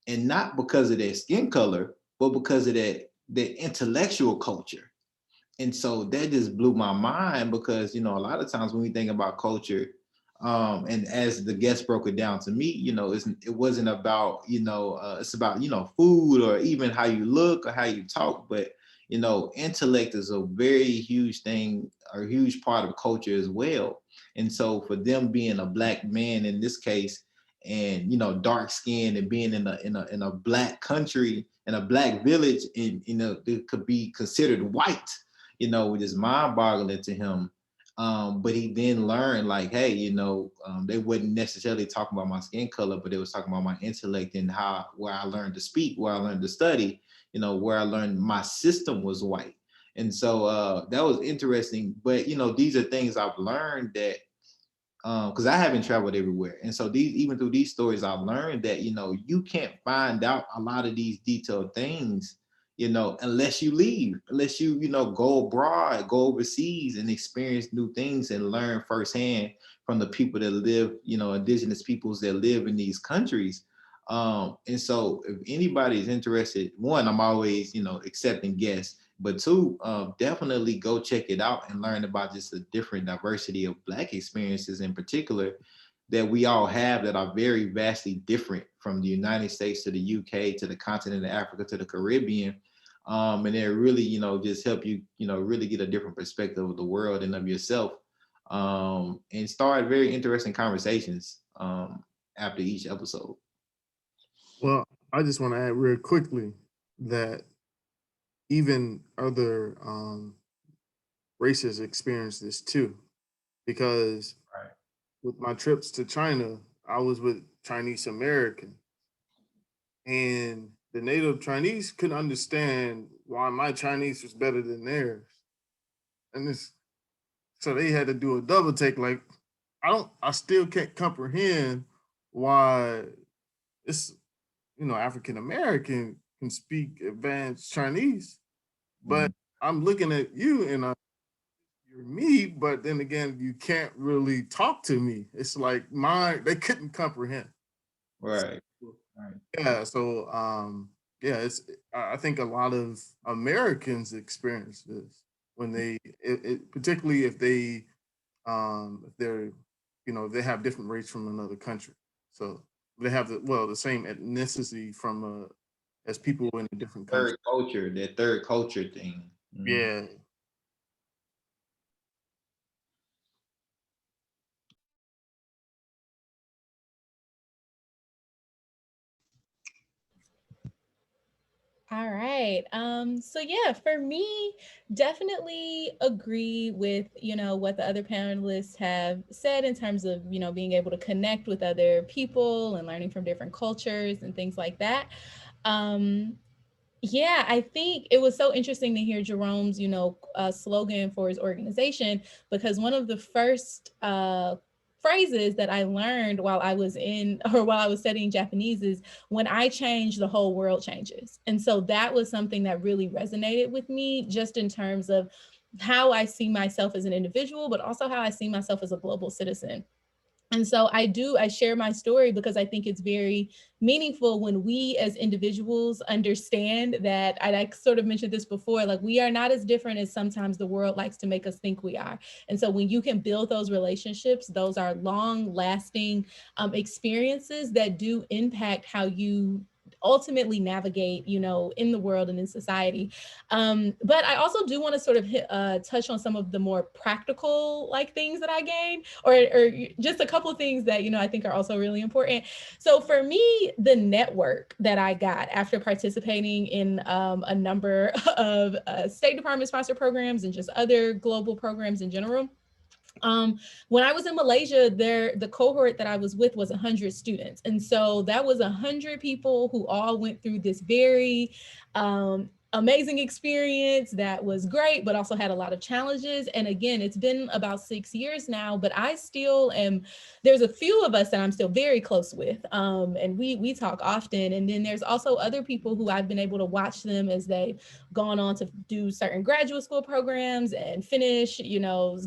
and not because of their skin color, but because of their intellectual culture. And so that just blew my mind, because a lot of times when we think about culture, and as the guest broke it down to me, it wasn't about it's about food or even how you look or how you talk, but intellect is a very huge thing, or a huge part of culture as well. And so for them being a Black man in this case, and dark skin, and being in a Black country, in a Black village, and it could be considered white, which is mind-boggling to him. But he then learned, like, hey, they wouldn't necessarily talk about my skin color, but they was talking about my intellect and where I learned to speak, where I learned to study, where I learned my system was white. And so that was interesting. But these are things I've learned that because I haven't traveled everywhere. And so even through these stories, I've learned that you can't find out a lot of these detailed things unless you leave, unless you go abroad, go overseas, and experience new things and learn firsthand from the people that live, indigenous peoples that live in these countries. And so if anybody is interested, one, I'm always accepting guests, but two, definitely go check it out and learn about just a different diversity of Black experiences in particular that we all have, that are very vastly different, from the United States to the UK to the continent of Africa to the Caribbean. And they really, just help you, really get a different perspective of the world and of yourself, and start very interesting conversations after each episode. Well, I just want to add real quickly that even other races experience this too, because Right. with my trips to China, I was with Chinese Americans, and the native Chinese couldn't understand why my Chinese was better than theirs. And so they had to do a double take. Like, I still can't comprehend why it's, African American can speak advanced Chinese, but I'm looking at you and hear me, but then again, you can't really talk to me. It's like they couldn't comprehend. Right. Right. Yeah. So yeah, I think a lot of Americans experience this when particularly if they're, they have different race from another country. So they have the same ethnicity from as people in a different country. Third culture, that third culture thing. Yeah. All right. So yeah, for me, definitely agree with, what the other panelists have said in terms of, being able to connect with other people and learning from different cultures and things like that. Yeah, I think it was so interesting to hear Jerome's, slogan for his organization, because one of the first phrases that I learned while I was studying Japanese is, when I change, the whole world changes. And so that was something that really resonated with me, just in terms of how I see myself as an individual, but also how I see myself as a global citizen. And so I share my story because I think it's very meaningful when we as individuals understand that, I sort of mentioned this before, like, we are not as different as sometimes the world likes to make us think we are. And so when you can build those relationships, those are long lasting experiences that do impact how you ultimately navigate, in the world and in society. But I also do want to sort of touch on some of the more practical things that I gained, or just a couple of things that, I think are also really important. So for me, the network that I got after participating in a number of State Department sponsored programs and just other global programs in general. When I was in Malaysia, the cohort that I was with was 100 students. And so that was 100 people who all went through this very amazing experience that was great, but also had a lot of challenges. And again, it's been about 6 years now, but I still am, there's a few of us that I'm still very close with. And we talk often. And then there's also other people who I've been able to watch them as they've gone on to do certain graduate school programs and finish,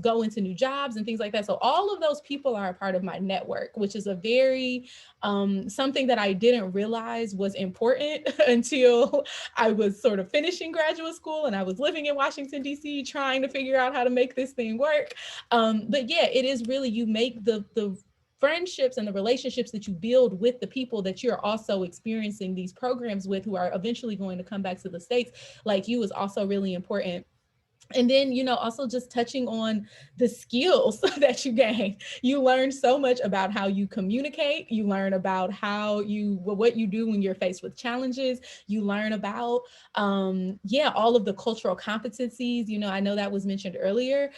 go into new jobs and things like that. So all of those people are a part of my network, which is a very, something that I didn't realize was important until I was sort of finishing graduate school and I was living in Washington, D.C., trying to figure out how to make this thing work. But yeah, it is really, you make the friendships and the relationships that you build with the people that you're also experiencing these programs with, who are eventually going to come back to the States like you, is also really important. And then, also just touching on the skills that you gain. You learn so much about how you communicate. You learn about what you do when you're faced with challenges. You learn about, all of the cultural competencies. I know that was mentioned earlier.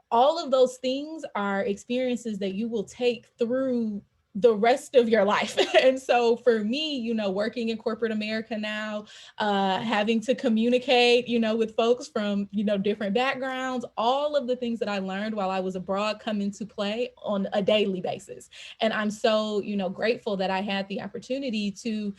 All of those things are experiences that you will take through the rest of your life. And so for me, working in corporate America now, having to communicate, with folks from, different backgrounds, all of the things that I learned while I was abroad come into play on a daily basis. And I'm so, grateful that I had the opportunity to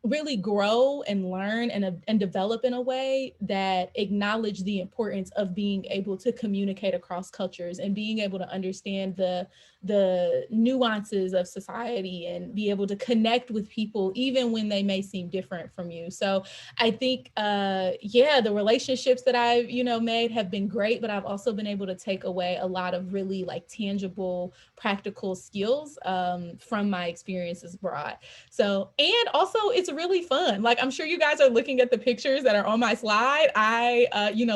really grow and learn and develop in a way that acknowledge the importance of being able to communicate across cultures and being able to understand the nuances of society and be able to connect with people even when they may seem different from you. So I think, the relationships that I've, made have been great, but I've also been able to take away a lot of really tangible, practical skills from my experiences abroad. So, and also it's really fun. I'm sure you guys are looking at the pictures that are on my slide. I,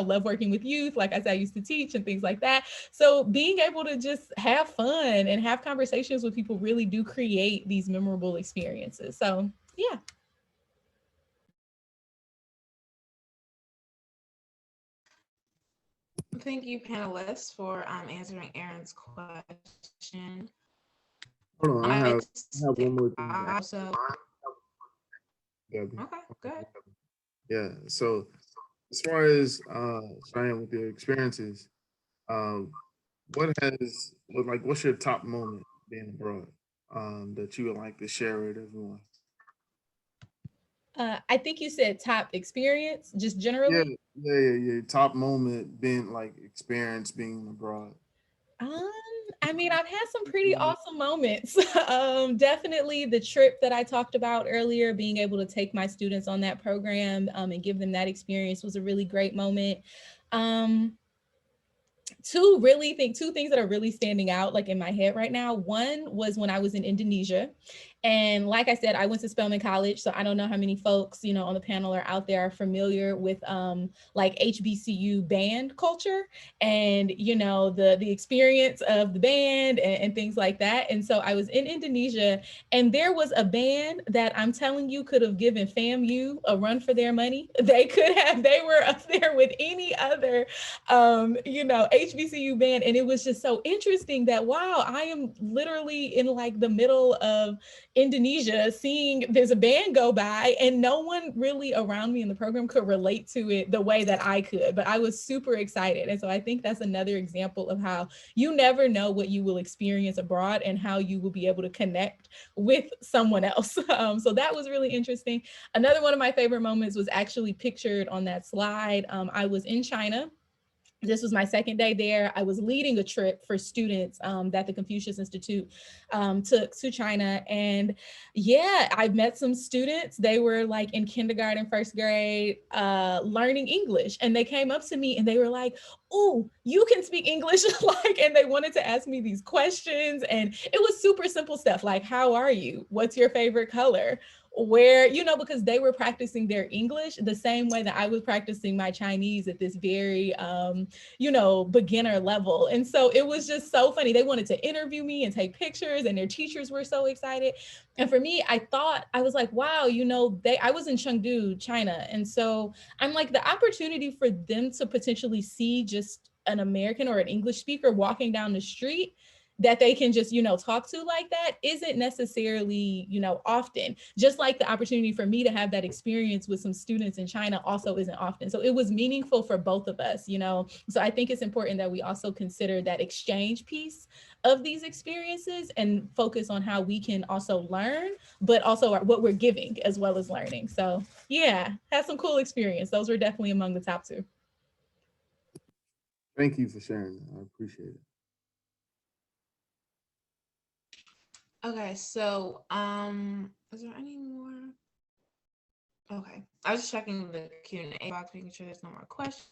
love working with youth. Like I said, I used to teach and things like that. So being able to just have fun and have conversations with people really do create these memorable experiences. So, yeah. Thank you, panelists, for answering Aaron's question. Hold on, I have one more thing. Also, Gabby. okay, good. Yeah. So as far as Cheyenne, with your experiences, what's your top moment being abroad that you would like to share with everyone? I think you said top experience, just Yeah, generally. yeah. Top moment being like experience being abroad. Um, I mean, I've had some pretty awesome moments. Definitely the trip that I talked about earlier, being able to take my students on that program and give them that experience was a really great moment. Um, two things that are really standing out like in my head right now. One was when I was in Indonesia, and like I said, I went to Spelman College, so I don't know how many folks on the panel are out there are familiar with like HBCU band culture and the experience of the band and things like that. And so I was in Indonesia, and there was a band that I'm telling you could have given FAMU a run for their money. They were up there with any other HBCU band. And it was just so interesting that, wow, I am literally in like the middle of Indonesia seeing there's a band go by, and no one really around me in the program could relate to it the way that I could, but I was super excited. And so I think that's another example of how you never know what you will experience abroad and how you will be able to connect with someone else. So that was really interesting. Another one of my favorite moments was actually pictured on that slide. I was in China. This was my second day there. I was leading a trip for students that the Confucius Institute took to China. And yeah, I met some students. They were like in kindergarten, first grade, learning English. And they came up to me and they were like, "Oh, you can speak English." And they wanted to ask me these questions. And it was super simple stuff like, "How are you? What's your favorite color? Where," because they were practicing their English the same way that I was practicing my Chinese at this very, beginner level. And so it was just so funny. They wanted to interview me and take pictures, and their teachers were so excited. And for me, I was like, wow, I was in Chengdu, China. And so I'm like, the opportunity for them to potentially see just an American or an English speaker walking down the street that they can just, talk to like that isn't necessarily, often. Just like the opportunity for me to have that experience with some students in China also isn't often. So it was meaningful for both of us, So I think it's important that we also consider that exchange piece of these experiences and focus on how we can also learn, but also what we're giving as well as learning. So yeah, had some cool experience. Those were definitely among the top two. Thank you for sharing that. I appreciate it. Okay, so is there any more? Okay, I was just checking the Q&A box, making sure there's no more questions,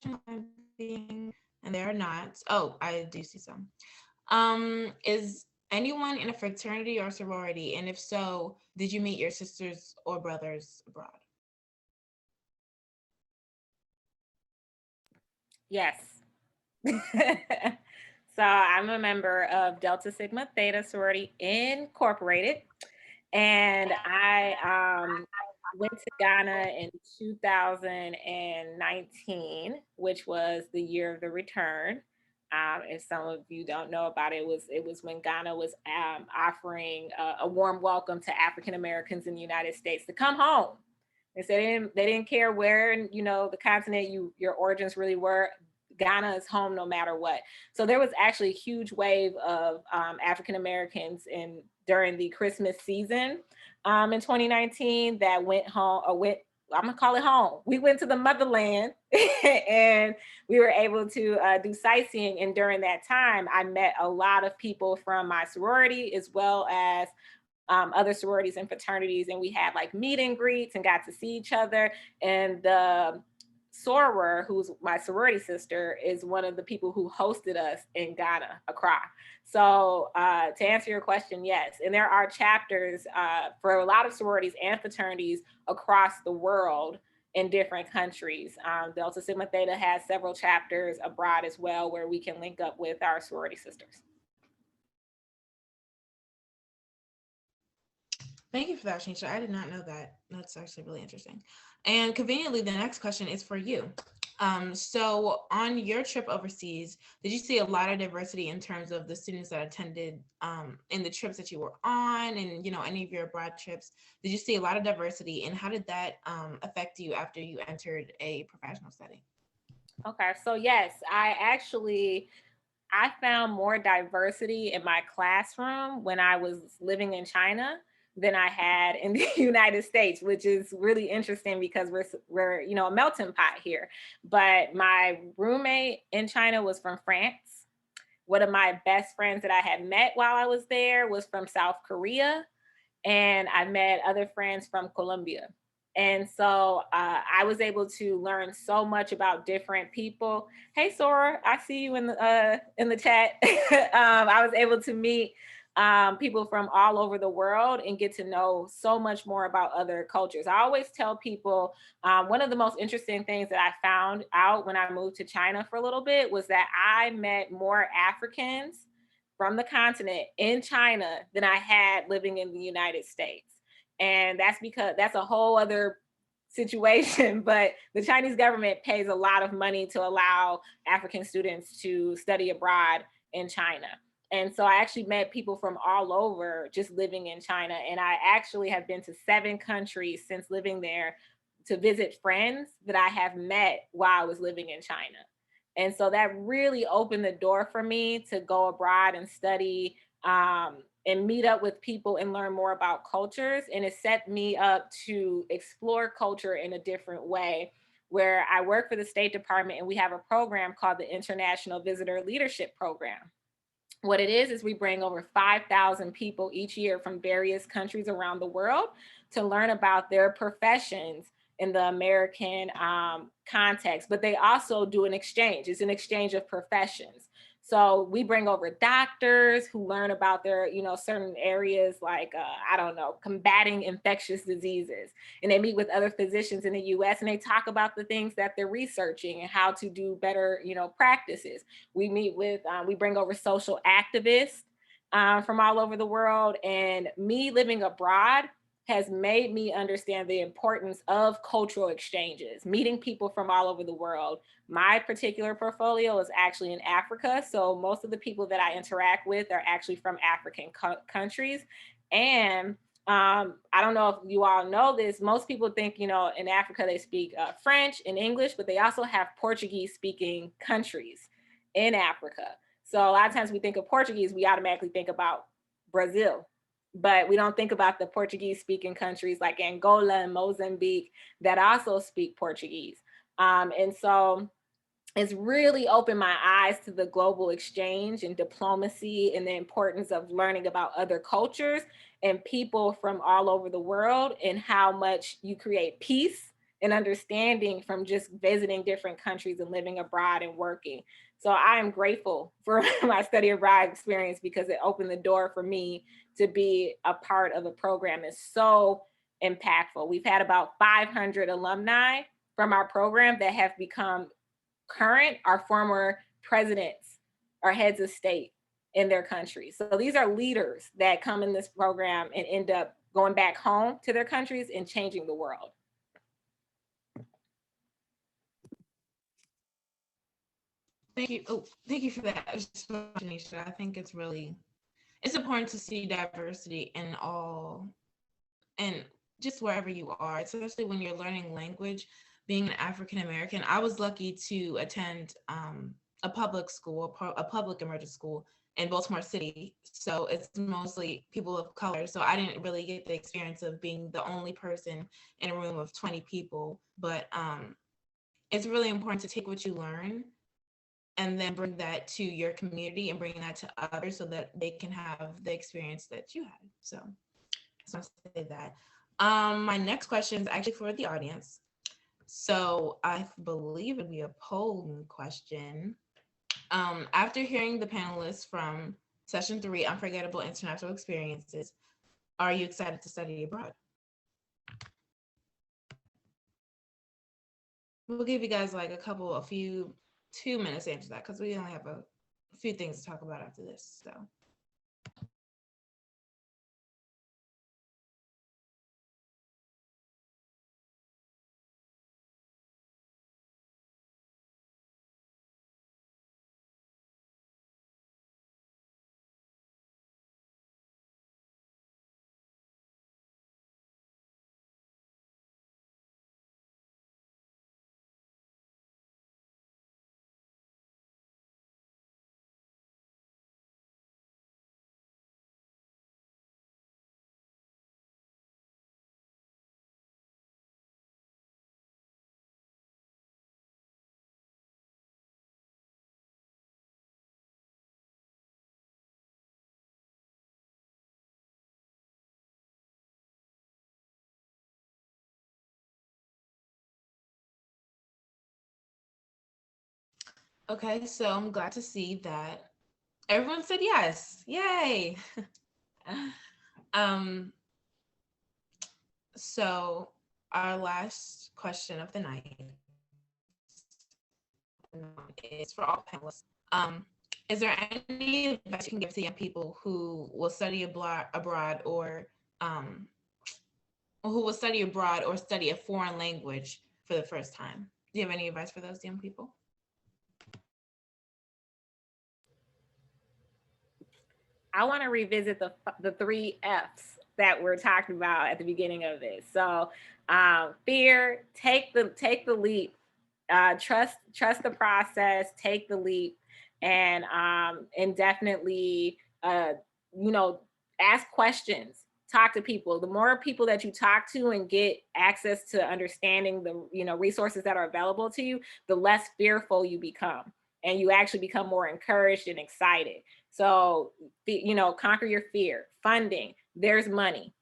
and there are not. Oh, I do see some. Is anyone in a fraternity or sorority? And if so, did you meet your sisters or brothers abroad? Yes. So I'm a member of Delta Sigma Theta Sorority Incorporated. And I went to Ghana in 2019, which was the year of the return. If some of you don't know about it, it was when Ghana was offering a warm welcome to African Americans in the United States to come home. They said they didn't care where in the continent your origins really were. Ghana is home no matter what. So there was actually a huge wave of African Americans during the Christmas season in 2019 that went home, I'm gonna call it home. We went to the motherland and we were able to do sightseeing. And during that time, I met a lot of people from my sorority as well as other sororities and fraternities. And we had like meet and greets and got to see each other. And the soror, who's my sorority sister, is one of the people who hosted us in Ghana, Accra. So to answer your question, yes. And there are chapters for a lot of sororities and fraternities across the world in different countries. Delta Sigma Theta has several chapters abroad as well where we can link up with our sorority sisters. Thank you for that, Chanettia. I did not know that. That's actually really interesting. And conveniently, the next question is for you. So on your trip overseas, did you see a lot of diversity in terms of the students that attended in the trips that you were on and, any of your abroad trips? Did you see a lot of diversity, and how did that affect you after you entered a professional setting? Okay, so yes, I found more diversity in my classroom when I was living in China than I had in the United States, which is really interesting because we're a melting pot here. But my roommate in China was from France. One of my best friends that I had met while I was there was from South Korea. And I met other friends from Colombia. And so I was able to learn so much about different people. Hey, Sora, I see you in the chat. I was able to meet people from all over the world and get to know so much more about other cultures. I always tell people one of the most interesting things that I found out when I moved to China for a little bit was that I met more Africans from the continent in China than I had living in the United States. And that's because that's a whole other situation, but the Chinese government pays a lot of money to allow African students to study abroad in China. And so I actually met people from all over just living in China. And I actually have been to 7 countries since living there to visit friends that I have met while I was living in China. And so that really opened the door for me to go abroad and study and meet up with people and learn more about cultures. And it set me up to explore culture in a different way, where I work for the State Department and we have a program called the International Visitor Leadership Program. What it is we bring over 5,000 people each year from various countries around the world to learn about their professions in the American context, but they also do an exchange. It's an exchange of professions. So we bring over doctors who learn about their, certain areas like, combating infectious diseases. And they meet with other physicians in the US and they talk about the things that they're researching and how to do better, practices. We meet with, we bring over social activists from all over the world. And me living abroad has made me understand the importance of cultural exchanges, meeting people from all over the world. My particular portfolio is actually in Africa. So most of the people that I interact with are actually from African countries. And I don't know if you all know this, most people think, in Africa, they speak French and English, but they also have Portuguese speaking countries in Africa. So a lot of times we think of Portuguese, we automatically think about Brazil. But we don't think about the Portuguese speaking countries like Angola and Mozambique that also speak Portuguese. And so it's really opened my eyes to the global exchange and diplomacy and the importance of learning about other cultures and people from all over the world and how much you create peace and understanding from just visiting different countries and living abroad and working. So I am grateful for my study abroad experience because it opened the door for me to be a part of a program that's so impactful. We've had about 500 alumni from our program that have become current, our former presidents, or heads of state in their countries. So these are leaders that come in this program and end up going back home to their countries and changing the world. Thank you. Oh, thank you for that, Chanettia. I think it's important to see diversity in all, and just wherever you are, especially when you're learning language. Being an African American, I was lucky to attend a public school, a public emergent school in Baltimore City. So it's mostly people of color. So I didn't really get the experience of being the only person in a room of 20 people. But it's really important to take what you learn and then bring that to your community and bring that to others so that they can have the experience that you had. So I want to say that. My next question is actually for the audience. So I believe it'd be a polling question. After hearing the panelists from session 3, Unforgettable International Experiences, are you excited to study abroad? We'll give you guys like a few 2 minutes to answer that because we only have a few things to talk about after this. So. Okay, so I'm glad to see that everyone said yes. Yay. um, so our last question of the night is for all panelists. Is there any advice you can give to young people who will study abroad um, or who will study abroad or study a foreign language for the first time? Do you have any advice for those young people? I want to revisit the 3 F's that we're talking about at the beginning of this. So, fear, take the leap, trust the process, take the leap, and definitely, you know, ask questions, talk to people. The more people that you talk to and get access to understanding the resources that are available to you, the less fearful you become, and you actually become more encouraged and excited. So, conquer your fear. Funding, there's money.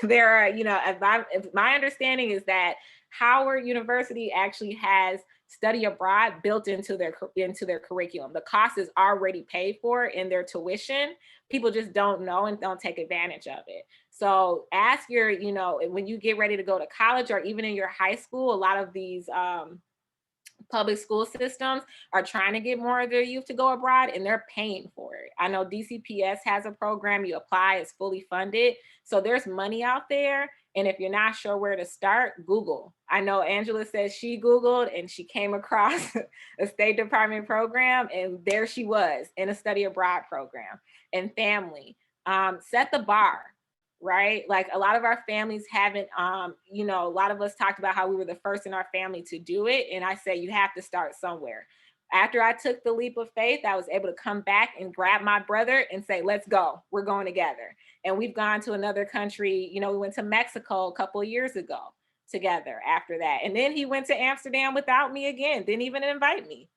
There are, if my understanding is that Howard University actually has study abroad built into their curriculum. The cost is already paid for in their tuition. People just don't know and don't take advantage of it. So ask when you get ready to go to college or even in your high school, a lot of these public school systems are trying to get more of their youth to go abroad, and they're paying for it. I know DCPS has a program, you apply, it's fully funded. So there's money out there. And if you're not sure where to start, Google. I know Angela says she Googled and she came across a State Department program, and there she was in a study abroad program. And family, set the bar. Right? Like a lot of our families haven't, a lot of us talked about how we were the first in our family to do it. And I say, you have to start somewhere. After I took the leap of faith, I was able to come back and grab my brother and say, let's go, we're going together. And we've gone to another country. We went to Mexico a couple of years ago together after that. And then he went to Amsterdam without me again, didn't even invite me.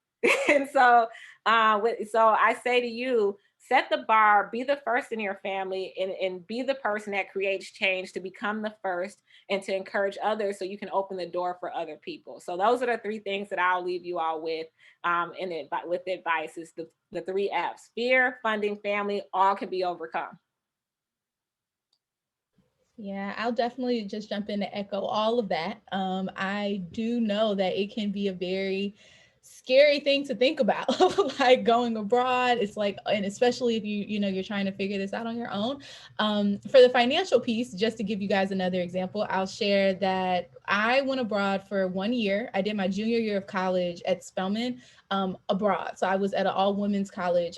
And so I say to you, set the bar, be the first in your family, and be the person that creates change to become the first and to encourage others so you can open the door for other people. So those are the 3 things that I'll leave you all with. With advice is the 3 F's: fear, funding, family, all can be overcome. Yeah, I'll definitely just jump in to echo all of that. I do know that it can be a very scary thing to think about, like going abroad. It's like, and especially if you're trying to figure this out on your own. For the financial piece, just to give you guys another example, I'll share that I went abroad for 1 year. I did my junior year of college at Spelman abroad. So I was at an all women's college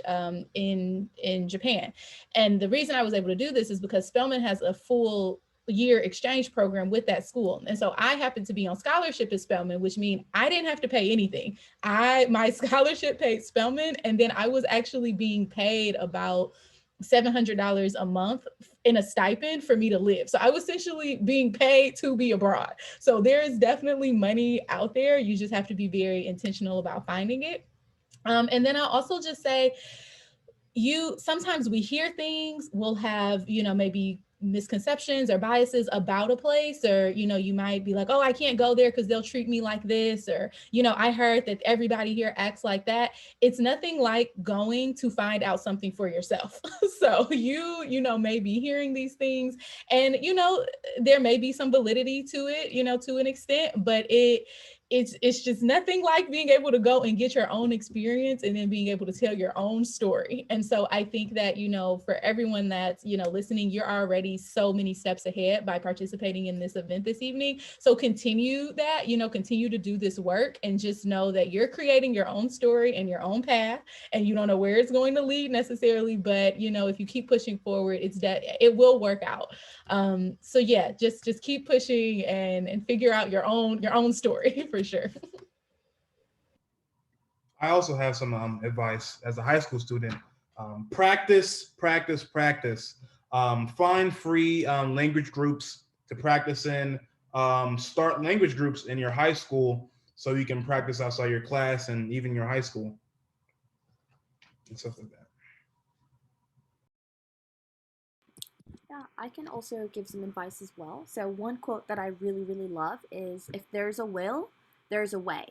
in Japan. And the reason I was able to do this is because Spelman has a full year exchange program with that school. And so I happened to be on scholarship at Spelman, which means I didn't have to pay anything. My scholarship paid Spelman, and then I was actually being paid about $700 a month in a stipend for me to live. So I was essentially being paid to be abroad. So there is definitely money out there. You just have to be very intentional about finding it. And then I'll also just say, sometimes we hear things, we'll have, maybe misconceptions or biases about a place, or, you might be like, oh, I can't go there because they'll treat me like this, or, I heard that everybody here acts like that. It's nothing like going to find out something for yourself. So you may be hearing these things, and, there may be some validity to it, to an extent, but it's just nothing like being able to go and get your own experience and then being able to tell your own story. And so I think that, for everyone that's, listening, you're already so many steps ahead by participating in this event this evening. So continue that, continue to do this work, and just know that you're creating your own story and your own path, and you don't know where it's going to lead necessarily, but, if you keep pushing forward, it will work out. So yeah, just keep pushing and figure out your own story for sure. I also have some advice as a high school student. Practice. Find free language groups to practice in. Start language groups in your high school so you can practice outside your class and even your high school and stuff like that. Yeah, I can also give some advice as well. So one quote that I really, really love is, if there's a will, there's a way.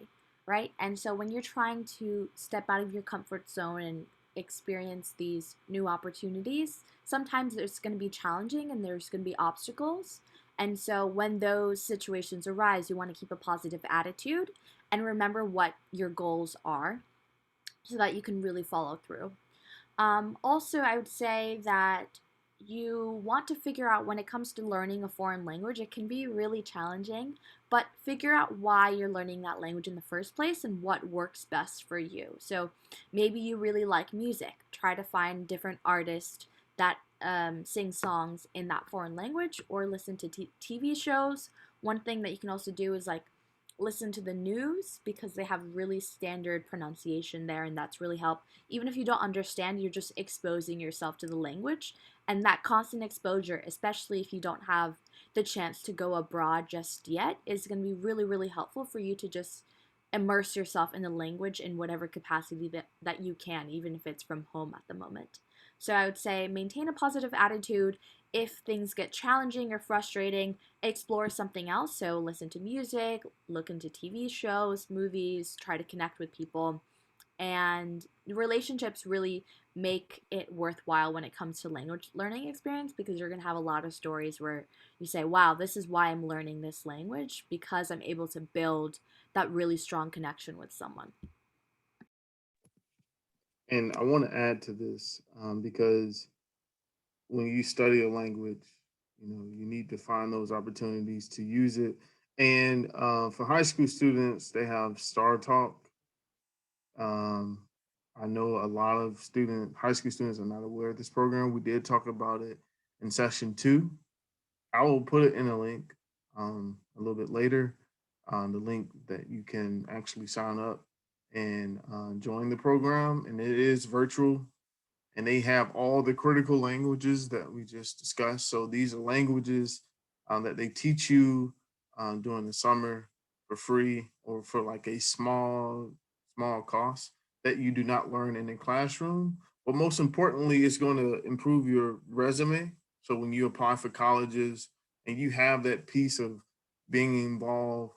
right? And so when you're trying to step out of your comfort zone and experience these new opportunities, sometimes it's going to be challenging and there's going to be obstacles. And so when those situations arise, you want to keep a positive attitude and remember what your goals are so that you can really follow through. Also, I would say that you want to figure out when it comes to learning a foreign language, it can be really challenging, but figure out why you're learning that language in the first place and what works best for you. So maybe you really like music. Try to find different artists that sing songs in that foreign language or listen to TV shows. One thing that you can also do is like listen to the news because they have really standard pronunciation there, and that's really helped. Even if you don't understand, you're just exposing yourself to the language, and that constant exposure, especially if you don't have the chance to go abroad just yet, is going to be really, really helpful for you to just immerse yourself in the language in whatever capacity that you can, even if it's from home at the moment. So I would say maintain a positive attitude. If things get challenging or frustrating, explore something else. So listen to music, look into TV shows, movies, try to connect with people. And relationships really make it worthwhile when it comes to language learning experience, because you're going to have a lot of stories where you say, wow, this is why I'm learning this language, because I'm able to build that really strong connection with someone. And I want to add to this because when you study a language, you need to find those opportunities to use it. And for high school students, they have Star Talk. Um, I know a lot of high school students are not aware of this program. We did talk about it in session 2. I will put it in a link a little bit later, the link that you can actually sign up and join the program. And it is virtual, and they have all the critical languages that we just discussed. So these are languages that they teach you during the summer for free or for like a small cost that you do not learn in the classroom. But most importantly, it's going to improve your resume. So when you apply for colleges and you have that piece of being involved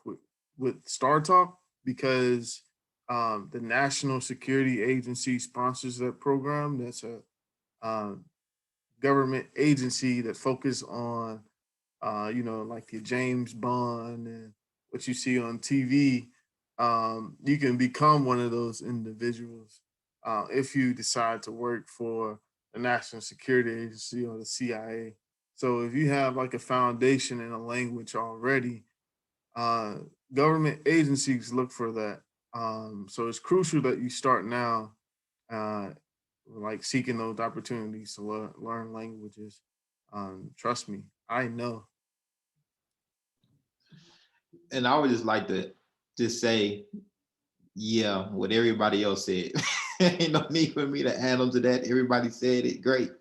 with Star Talk, because the National Security Agency sponsors that program. That's a government agency that focus on, like your James Bond and what you see on TV. You can become one of those individuals if you decide to work for the National Security Agency or the CIA. So if you have like a foundation in a language already, uh, government agencies look for that. So it's crucial that you start now, uh, like seeking those opportunities to learn languages. Trust me, I know. And I would just like to just say, yeah, what everybody else said. Ain't no need for me to add on to that. Everybody said it great.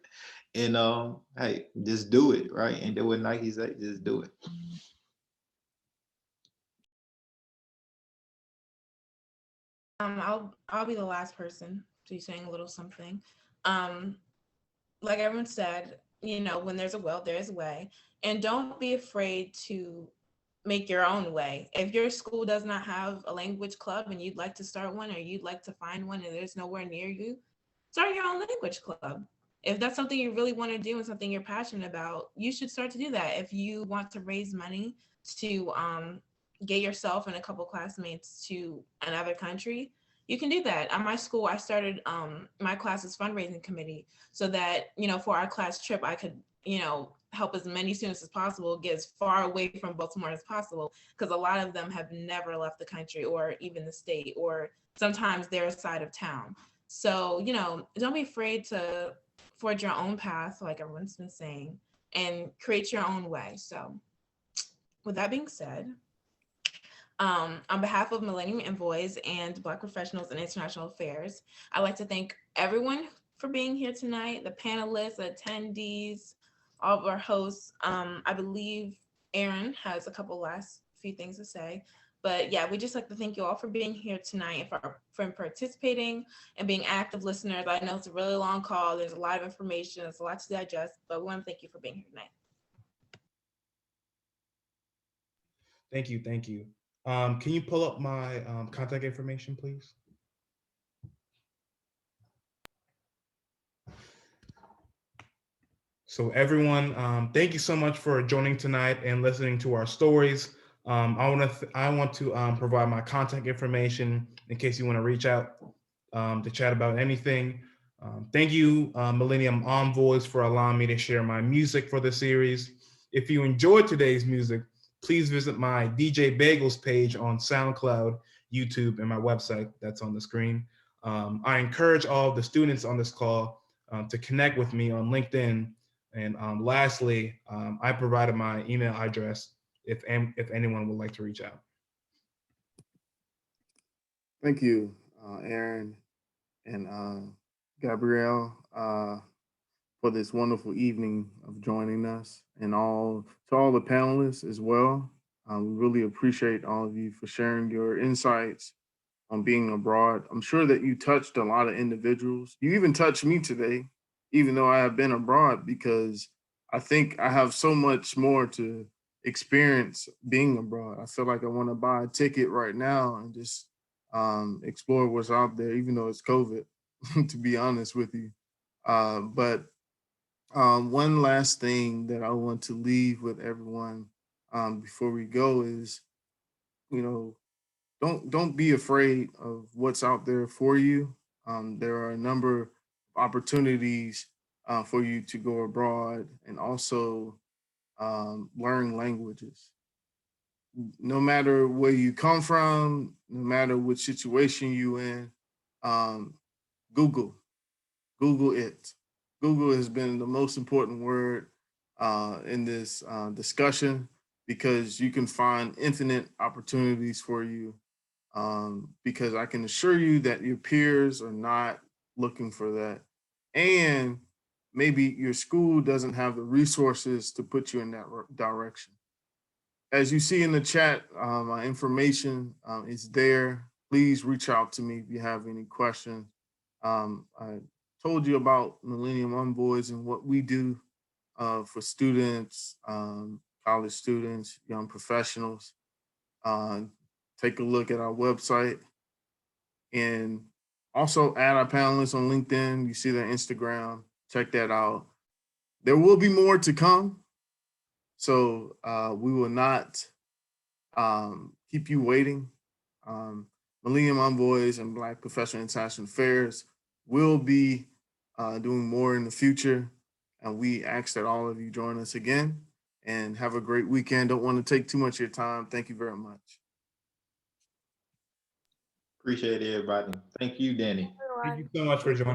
And hey, just do it, right? And do what Nike said, just do it. I'll be the last person to be saying a little something. Like everyone said, when there's a will, there's a way. And don't be afraid to make your own way. If your school does not have a language club and you'd like to start one, or you'd like to find one and there's nowhere near you, start your own language club. If that's something you really want to do and something you're passionate about, you should start to do that. If you want to raise money to get yourself and a couple classmates to another country, you can do that. At my school, I started my class's fundraising committee so that, for our class trip, I could, help as many students as possible get as far away from Baltimore as possible, because a lot of them have never left the country or even the state, or sometimes their side of town. So, don't be afraid to forge your own path, like everyone's been saying, and create your own way. So with that being said, on behalf of Millennium Envoys and Black Professionals in International Affairs, I'd like to thank everyone for being here tonight, the panelists, the attendees, all of our hosts. I believe Aaron has a couple last few things to say. But yeah, we just like to thank you all for being here tonight, for participating and being active listeners. I know it's a really long call. There's a lot of information. There's a lot to digest, but we want to thank you for being here tonight. Thank you. Can you pull up my contact information, please? So everyone, thank you so much for joining tonight and listening to our stories. I want to provide my contact information in case you want to reach out to chat about anything. Thank you, Millennium Envoys, for allowing me to share my music for the series. If you enjoyed today's music, please visit my DJ Bagels page on SoundCloud, YouTube, and my website that's on the screen. I encourage all of the students on this call to connect with me on LinkedIn. And lastly, I provided my email address if anyone would like to reach out. Thank you, Aaron and Gabrielle, for this wonderful evening of joining us, and to all the panelists as well. We really appreciate all of you for sharing your insights on being abroad. I'm sure that you touched a lot of individuals. You even touched me today, even though I have been abroad, because I think I have so much more to experience being abroad. I feel like I want to buy a ticket right now and just explore what's out there, even though it's COVID, to be honest with you. But one last thing that I want to leave with everyone before we go is, you know, don't be afraid of what's out there for you. There are a number of opportunities for you to go abroad and also learn languages. No matter where you come from, no matter which situation you in, um, Google it. Google has been the most important word in this discussion, because you can find infinite opportunities for you, because I can assure you that your peers are not looking for that. And maybe your school doesn't have the resources to put you in that direction. As you see in the chat, my information is there. Please reach out to me if you have any questions. I told you about Millennium Envoys and what we do for students, college students, young professionals. Take a look at our website, and also add our panelists on LinkedIn. You see their Instagram. Check that out. There will be more to come, so we will not keep you waiting. Millennium Envoys and Black Professional International Affairs will be doing more in the future, and we ask that all of you join us again and have a great weekend. Don't want to take too much of your time. Thank you very much. Appreciate it, everybody. Thank you, Danny. Thank you so much for joining.